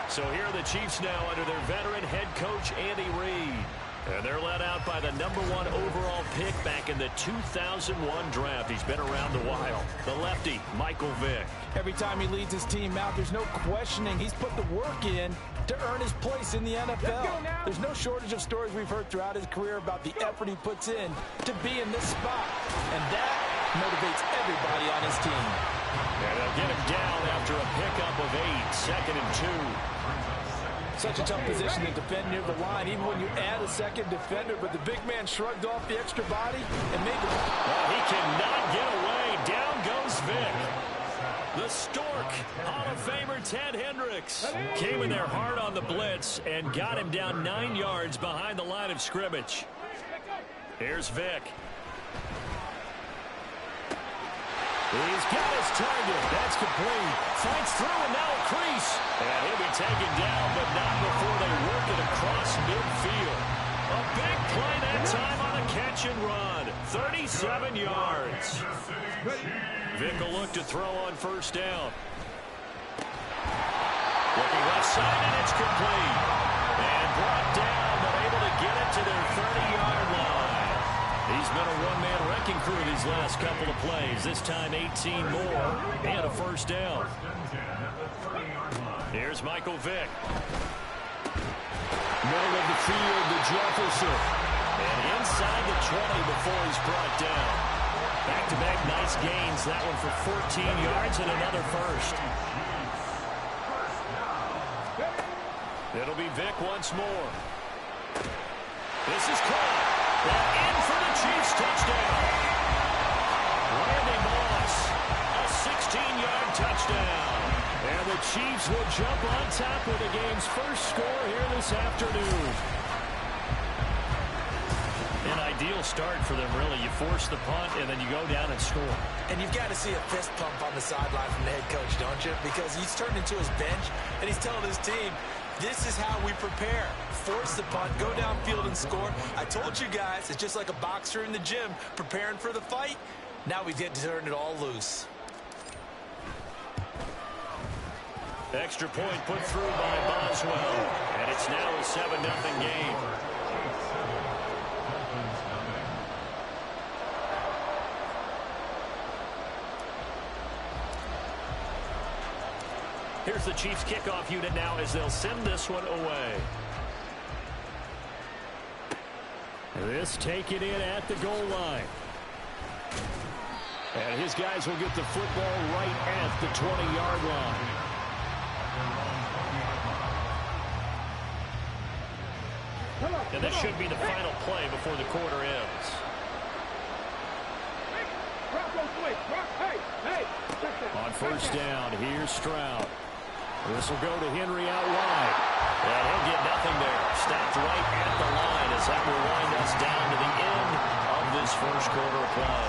So here are the Chiefs now under their veteran head coach, Andy Reid. And they're led out by the #1 overall pick back in the 2001 draft. He's been around a while. The lefty, Michael Vick. Every time he leads his team out, there's no questioning. He's put the work in to earn his place in the NFL. There's no shortage of stories we've heard throughout his career about the effort he puts in to be in this spot. And that motivates everybody on his team. And they'll get him down after a pickup of 8, 2nd and 2. Such a tough position to defend near the line, even when you add a second defender. But the big man shrugged off the extra body and made the... Well, he cannot get away. Down goes Vick. The Stork, Hall of Famer Ted Hendricks, came in there hard on the blitz and got him down 9 yards behind the line of scrimmage. Here's Vick. He's got his target. That's complete. Fights through and now a crease. And he'll be taken down, but not before they work it across midfield. A big play that time on a catch and run. 37 yards. Vick will look to throw on 1st down. Looking left side, and it's complete. And brought down, but able to get it to their 30-yard line. He's been a one-man wrecking crew these last couple of plays. This time 18 more and a 1st down. Here's Michael Vick. Middle of the field to Jefferson. And inside the 20 before he's brought down. Back-to-back nice gains. That one for 14 yards and another 1st. It'll be Vick once more. This is caught. And in for the Chiefs touchdown. Randy Moss, a 16-yard touchdown. And the Chiefs will jump on top with the game's first score here this afternoon. An ideal start for them, really. You force the punt, and then you go down and score. And you've got to see a fist pump on the sideline from the head coach, don't you? Because he's turned into his bench, and he's telling his team, this is how we prepare. Force the punt, go downfield and score. I told you guys, it's just like a boxer in the gym preparing for the fight. Now we get to turn it all loose. Extra point put through by Boswell. And it's now a 7-0 game. Here's the Chiefs kickoff unit now as they'll send this one away. This taken in at the goal line. And his guys will get the football right at the 20-yard line. And this should be the final play before the quarter ends. On first down, here's Stroud. This will go to Henry out wide. And he'll get nothing there. Stopped right at the line as that will wind us down to the end of this first quarter play.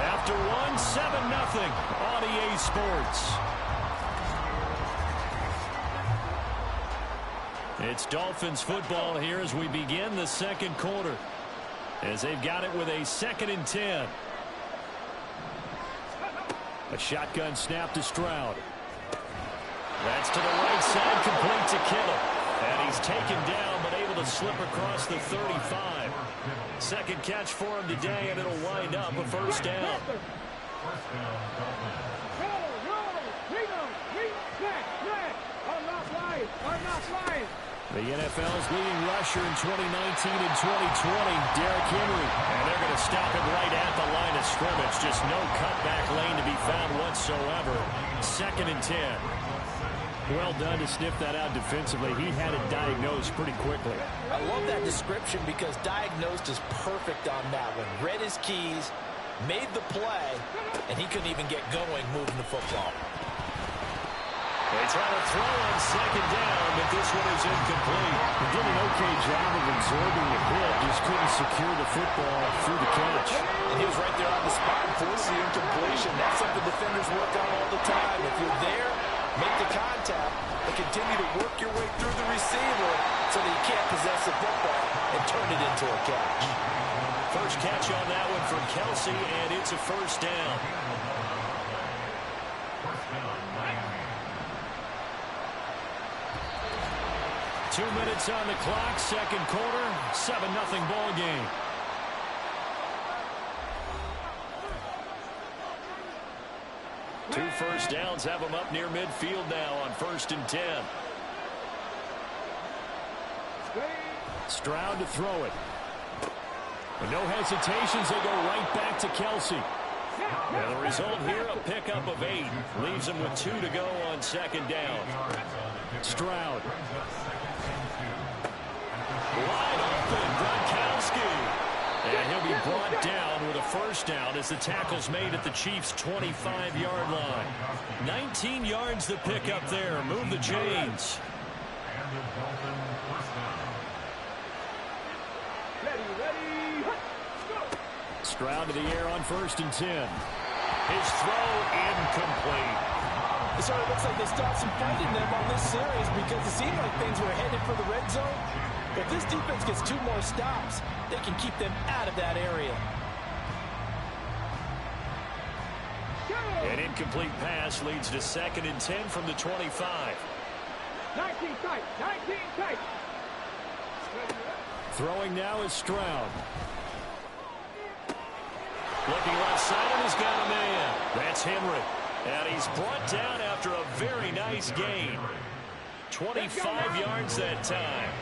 After one, 7-0 on EA Sports. It's Dolphins football here as we begin the second quarter. As they've got it with a 2nd and 10. A shotgun snap to Stroud. That's to the right side, complete to Kittle. And he's taken down, but able to slip across the 35. Second catch for him today, and it'll wind up a first down. The NFL's leading rusher in 2019 and 2020, Derrick Henry. And they're going to stop him right at the line of scrimmage. Just no cutback lane to be found whatsoever. 2nd and 10. Well done to sniff that out defensively. He had it diagnosed pretty quickly. I love that description because diagnosed is perfect on that one. Read his keys, made the play, and he couldn't even get going moving the football. They try to throw on 2nd down, but this one is incomplete. He did an okay job of absorbing the hit, just couldn't secure the football through the catch. And he was right there on the spot and forced the incompletion. That's something defenders work on all the time. If you're there, make the contact, and continue to work your way through the receiver so that you can't possess the football and turn it into a catch. First catch on that one from Kelsey, and it's a first down. 2 minutes on the clock, second quarter, 7-0 ball game. Two first downs have them up near midfield now on 1st and 10. Stroud to throw it. And no hesitations, they go right back to Kelsey. And the result here, a pickup of 8. Leaves them with 2 to go on 2nd down. Stroud. Wide open, Gronkowski. And he'll be brought down with a first down as the tackle's made at the Chiefs' 25-yard line. 19 yards to pick up there. Move the chains. Stroud to the air on 1st and 10. His throw incomplete. It sort of looks like they stopped some fight in them on this series because it seemed like things were headed for the red zone. If this defense gets 2 more stops, they can keep them out of that area. An incomplete pass leads to 2nd and 10 from the 25. 19 tight, 19 tight. Throwing now is Stroud. Looking left side, and he's got a man. That's Henry. And he's brought down after a very nice gain. 25 yards that time.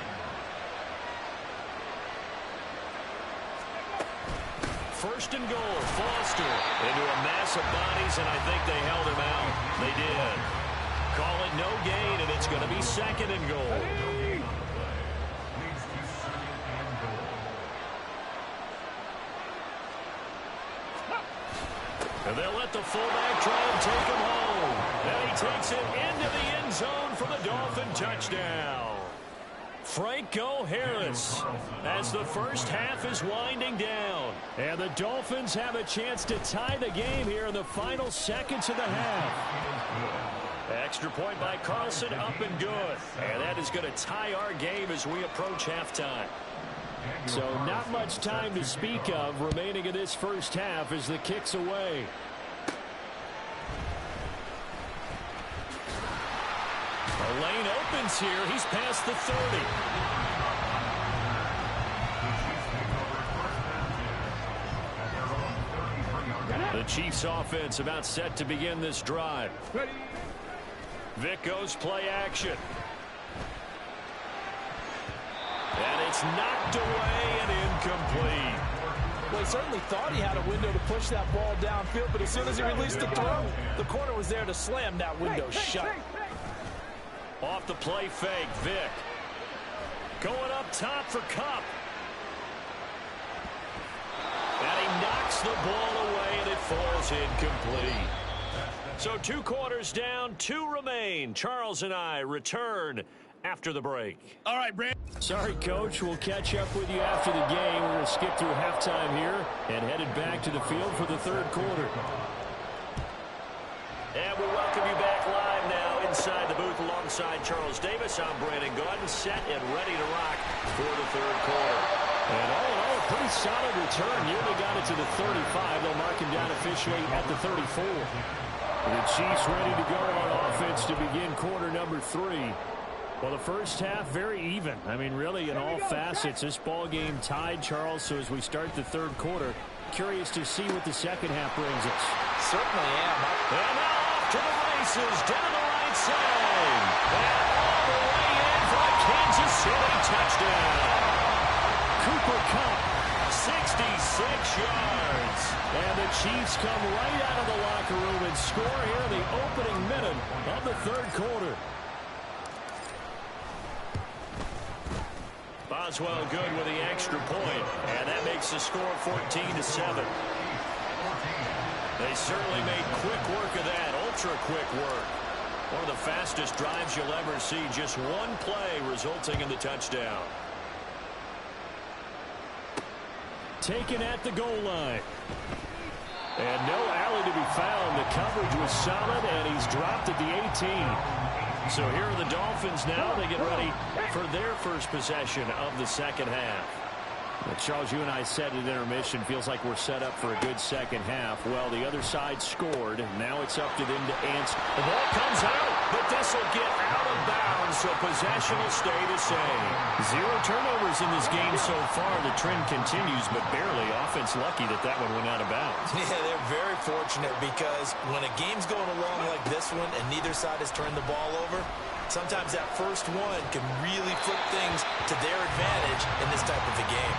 First and goal, Foster into a mass of bodies, and I think they held him out. They did. Call it no gain, and it's going to be 2nd and goal. And they'll let the fullback try and take him home. And he takes it into the end zone for the Dolphin touchdown. Franco Harris as the first half is winding down. And the Dolphins have a chance to tie the game here in the final seconds of the half. Extra point by Carlson, up and good. And that is going to tie our game as we approach halftime. So not much time to speak of remaining in this first half as the kick's away. The lane opens here. He's past the 30. The Chiefs offense about set to begin this drive. Vick goes play action. And it's knocked away and incomplete. Well, he certainly thought he had a window to push that ball downfield, but as soon as he released the throw, the corner was there to slam that window shut. Off the play fake, Vick. Going up top for Kupp. And he knocks the ball away, and it falls incomplete. So 2 quarters down, 2 remain. Charles and I return after the break. All right, Brand. Sorry, Coach. We'll catch up with you after the game. We're going to skip through halftime here and headed back to the field for the 3rd quarter. And we welcome you back live now inside the booth alongside Charles Davis. I'm Brandon Gaudin, set and ready to rock for the 3rd quarter. And all in all, a pretty solid return. Nearly got it to the 35. They'll mark him down officially at the 34. The Chiefs ready to go on offense to begin quarter number 3. Well, the first half, very even. I mean, really, in all facets, this ball game tied, Charles. So as we start the 3rd quarter, curious to see what the second half brings us. Certainly am. And now off to the races, down the right side. And all the way in for a Kansas City touchdown. Cooper Kupp, 66 yards. and the Chiefs come right out of the locker room and score here in the opening minute of the 3rd quarter. Boswell good with the extra point, and that makes the score 14-7. They certainly made quick work of that, ultra-quick work. One of the fastest drives you'll ever see, just one play resulting in the touchdown. Taken at the goal line. And no alley to be found. The coverage was solid, and he's dropped at the 18. So here are the Dolphins now. They get ready for their first possession of the second half. Well, Charles, you and I said at intermission, feels like we're set up for a good second half. Well, the other side scored. Now it's up to them to answer. The ball comes out, but this will get out of bounds, so possession will stay the same. 0 turnovers in this game so far. The trend continues, but barely. Offense lucky that one went out of bounds. Yeah, they're very fortunate because when a game's going along like this one and neither side has turned the ball over, sometimes that first one can really flip things to their advantage in this type of a game.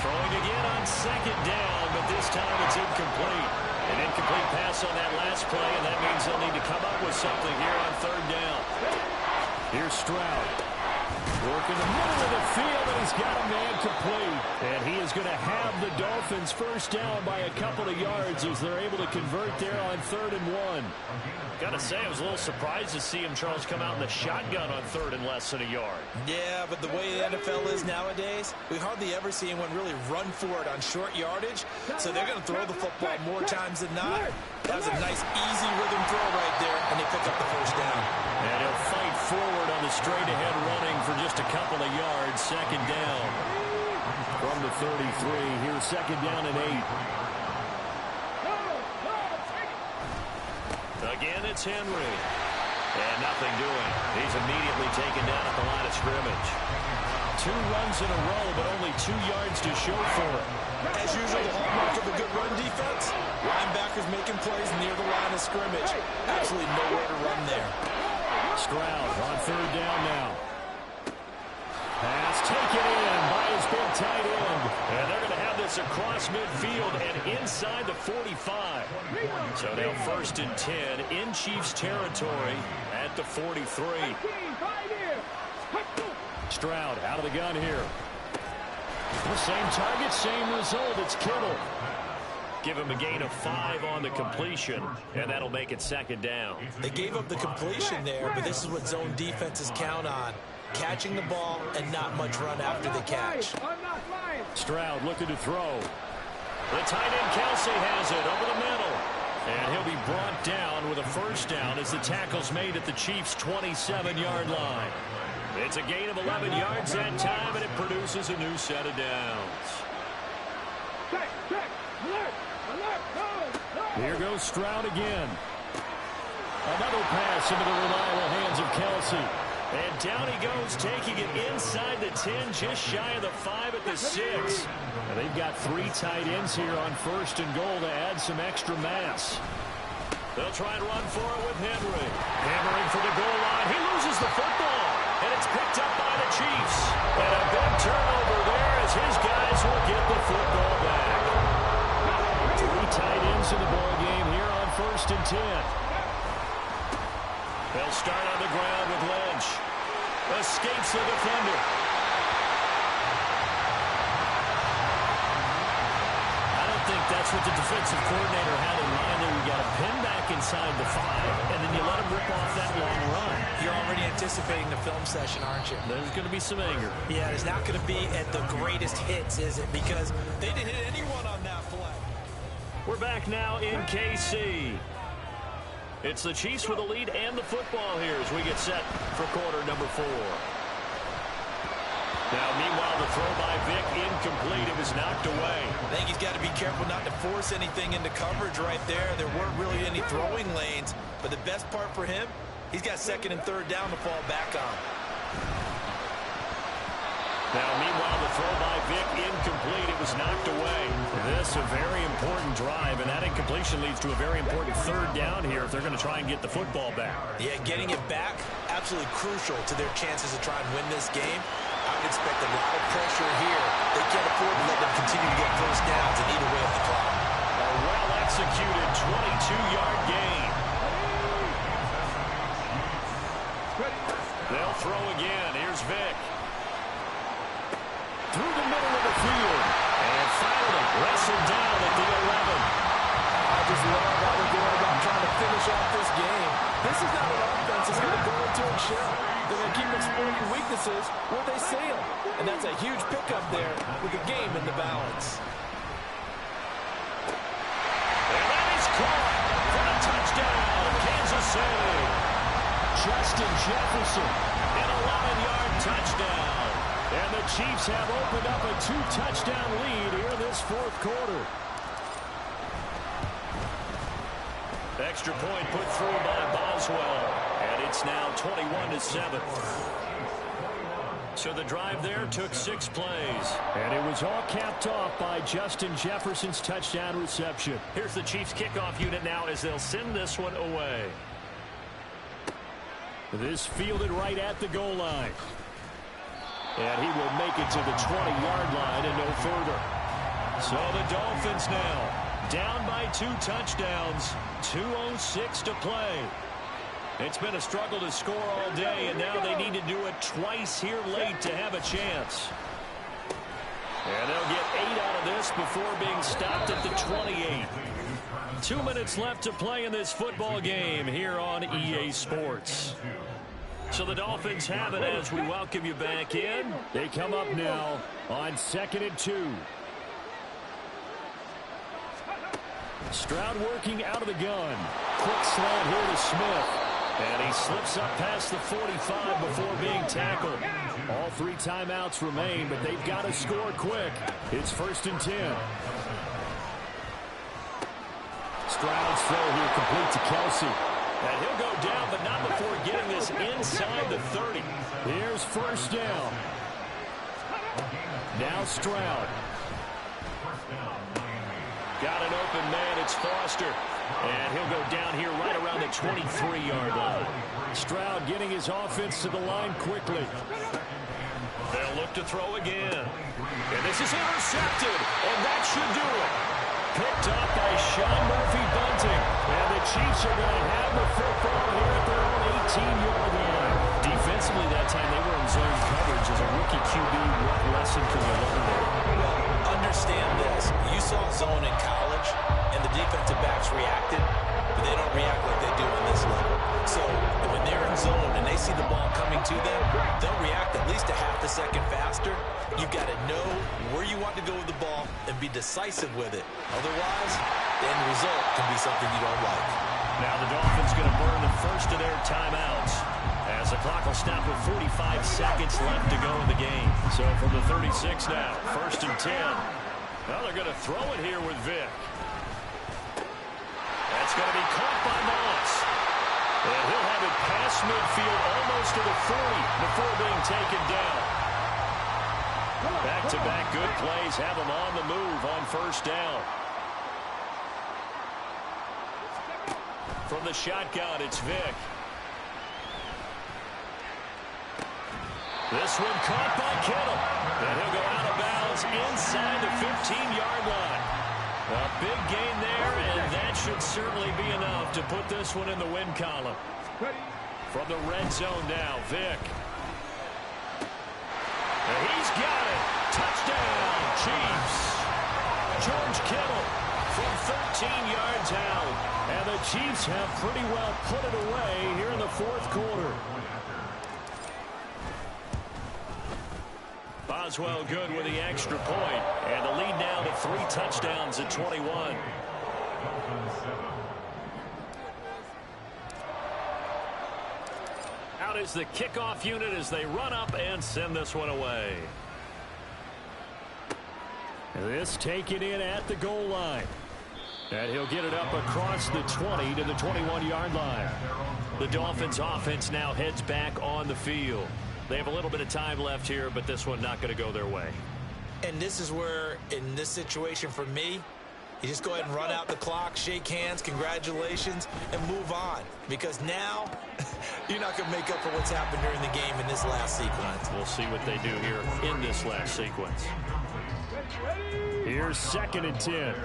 Throwing again on second down, but this time it's incomplete. An incomplete pass on that last play, and that means they'll need to come up with something here on 3rd down. Here's Stroud. Working the middle of the field, and he's got a man complete. And he is going to have the Dolphins first down by a couple of yards as they're able to convert there on 3rd and 1. Got to say, I was a little surprised to see him, Charles, come out in the shotgun on 3rd and less than a yard. Yeah, but the way the NFL is nowadays, we hardly ever see anyone really run for it on short yardage. So they're going to throw the football more times than not. That was a nice, easy rhythm throw right there, and they pick up the first down. And he'll fight forward on the straight-ahead running for just a couple of yards. Second down. From the 33, here's second down and 8. Again, it's Henry. And nothing doing. He's immediately taken down at the line of scrimmage. 2 runs in a row, but only 2 yards to show for it. As usual, the hallmark of a good run defense, linebackers making plays near the line of scrimmage. Absolutely nowhere to run there. Stroud on 3rd down now. Pass taken in by his big tight end. And they're going to have this across midfield and inside the 45. So now 1st and 10 in Chiefs territory at the 43. Stroud out of the gun here. The same target, same result. It's Kittle. Give him a gain of 5 on the completion, and that'll make it second down. They gave up the completion there, but this is what zone defenses count on. Catching the ball and not much run after the catch. Stroud looking to throw. The tight end Kelsey has it over the middle. And he'll be brought down with a first down as the tackle's made at the Chiefs' 27-yard line. It's a gain of 11 yards that time, and it produces a new set of downs. Here goes Stroud again. Another pass into the reliable hands of Kelsey. And down he goes, taking it inside the 10, just shy of the 5 at the 6. And they've got 3 tight ends here on 1st and goal to add some extra mass. They'll try and run for it with Henry. Hammering for the goal first and 10. They'll start on the ground with Lynch. Escapes the defender. I don't think that's what the defensive coordinator had in mind. There, we got a pin back inside the 5, and then you let him rip off that long run. You're already anticipating the film session, aren't you? There's going to be some anger. Yeah, it's not going to be at the greatest hits, is it? Because they didn't hit anyone on that play. We're back now in KC. It's the Chiefs with the lead and the football here as we get set for quarter number 4. Now, meanwhile, the throw by Vic incomplete. It was knocked away. I think he's got to be careful not to force anything into coverage right there. There weren't really any throwing lanes. But the best part for him, he's got second and third down to fall back on. Now, meanwhile, the throw by Vic incomplete. It was knocked away. This a very important drive, and that incompletion leads to a very important third down here if they're going to try and get the football back. Yeah, getting it back, absolutely crucial to their chances to try and win this game. I would expect a lot of pressure here. They can't afford to let them continue to get first downs and eat away at the clock. A well-executed 22-yard gain. They'll throw again. Here's Vic. Through the middle of the field. And finally wrestled down at the 11. I just love how they're going about trying to finish off this game. This is not an offense that's going to go into a shell. They're going to keep exploiting weaknesses where they see them. And that's a huge pickup there with the game in the balance. And that is caught for a touchdown, Kansas City. Justin Jefferson, an 11-yard touchdown. And the Chiefs have opened up a 2-touchdown lead here in this fourth quarter. Extra point put through by Boswell. And it's now 21-7. So the drive there took 6 plays. And it was all capped off by Justin Jefferson's touchdown reception. Here's the Chiefs kickoff unit now as they'll send this one away. This fielded right at the goal line. And he will make it to the 20-yard line and no further. So the Dolphins now down by 2 touchdowns, 2:06 to play. It's been a struggle to score all day, and now they need to do it twice here late to have a chance. And they'll get 8 out of this before being stopped at the 28. 2 minutes left to play in this football game here on EA Sports. So the Dolphins have it as we welcome you back in. They come up now on 2nd and 2. Stroud working out of the gun. Quick slant here to Smith. And he slips up past the 45 before being tackled. All 3 timeouts remain, but they've got to score quick. It's 1st and 10. Stroud's throw here complete to Kelsey. And he'll go down, but not before getting this inside the 30. Here's 1st down. Now Stroud. Got an open man. It's Foster. And he'll go down here right around the 23-yard line. Stroud getting his offense to the line quickly. They'll look to throw again. And this is intercepted. And that should do it. Picked up by Sean Murphy-Bunting. And the Chiefs are going to have the football here at their own 18-yard line. Defensively that time they were in zone coverage. As a rookie QB, what lesson can we learn there? Well, understand this. You saw zone in college, and the defensive backs reacted, but they don't react like they do on this level. So when they're in zone and they see the ball coming to them, they'll react at least a half a second faster. You've got to know where you want to go with the ball and be decisive with it. Otherwise, the end result can be something you don't like. Now the Dolphins going to burn the first of their timeouts as the clock will stop with 45 seconds left to go in the game. So from the 36 now, 1st and 10. Now they're going to throw it here with Vic. That's going to be caught by Moss. And he'll have it past midfield almost to the 40 before being taken down. Back-to-back good plays have him on the move on 1st down. From the shotgun, it's Vic. This one caught by Kittle. And he'll go out of bounds inside the 15-yard line. A big gain there, and that should certainly be enough to put this one in the win column. From the red zone now, Vic. And he's got it. Touchdown, Chiefs. George Kittle from 13 yards out. And the Chiefs have pretty well put it away here in the fourth quarter. Boswell good with the extra point. And the lead now to 3 touchdowns at 21. Out is the kickoff unit as they run up and send this one away. This taken in at the goal line. And he'll get it up across the 20 to the 21-yard line. The Dolphins offense now heads back on the field. They have a little bit of time left here, but this one not going to go their way. And this is where, in this situation for me, you just go ahead and run out the clock, shake hands, congratulations, and move on. Because now, you're not going to make up for what's happened during the game in this last sequence. We'll see what they do here in this last sequence. Here's 2nd and 10.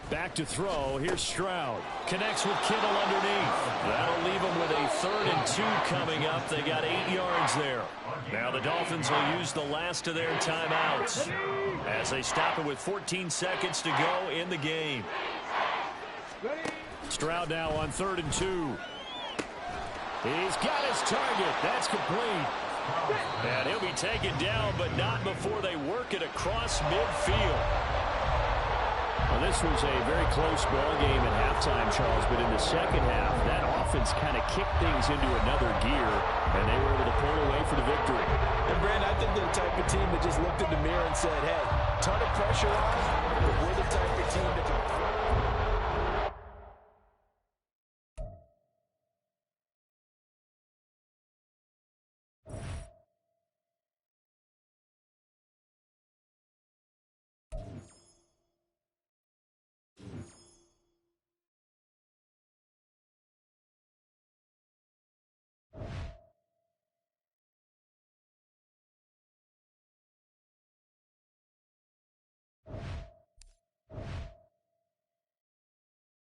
Back to throw. Here's Stroud. Connects with Kittle underneath. That'll leave them with a 3rd and 2 coming up. They got 8 yards there. Now the Dolphins will use the last of their timeouts as they stop it with 14 seconds to go in the game. Stroud now on 3rd and 2. He's got his target. That's complete. And he'll be taken down, but not before they work it across midfield. Well, this was a very close ball game at halftime, Charles, but in the second half, that offense kind of kicked things into another gear, and they were able to pull away for the victory. And, Brandon, I think they're the type of team that just looked in the mirror and said, hey, ton of pressure on,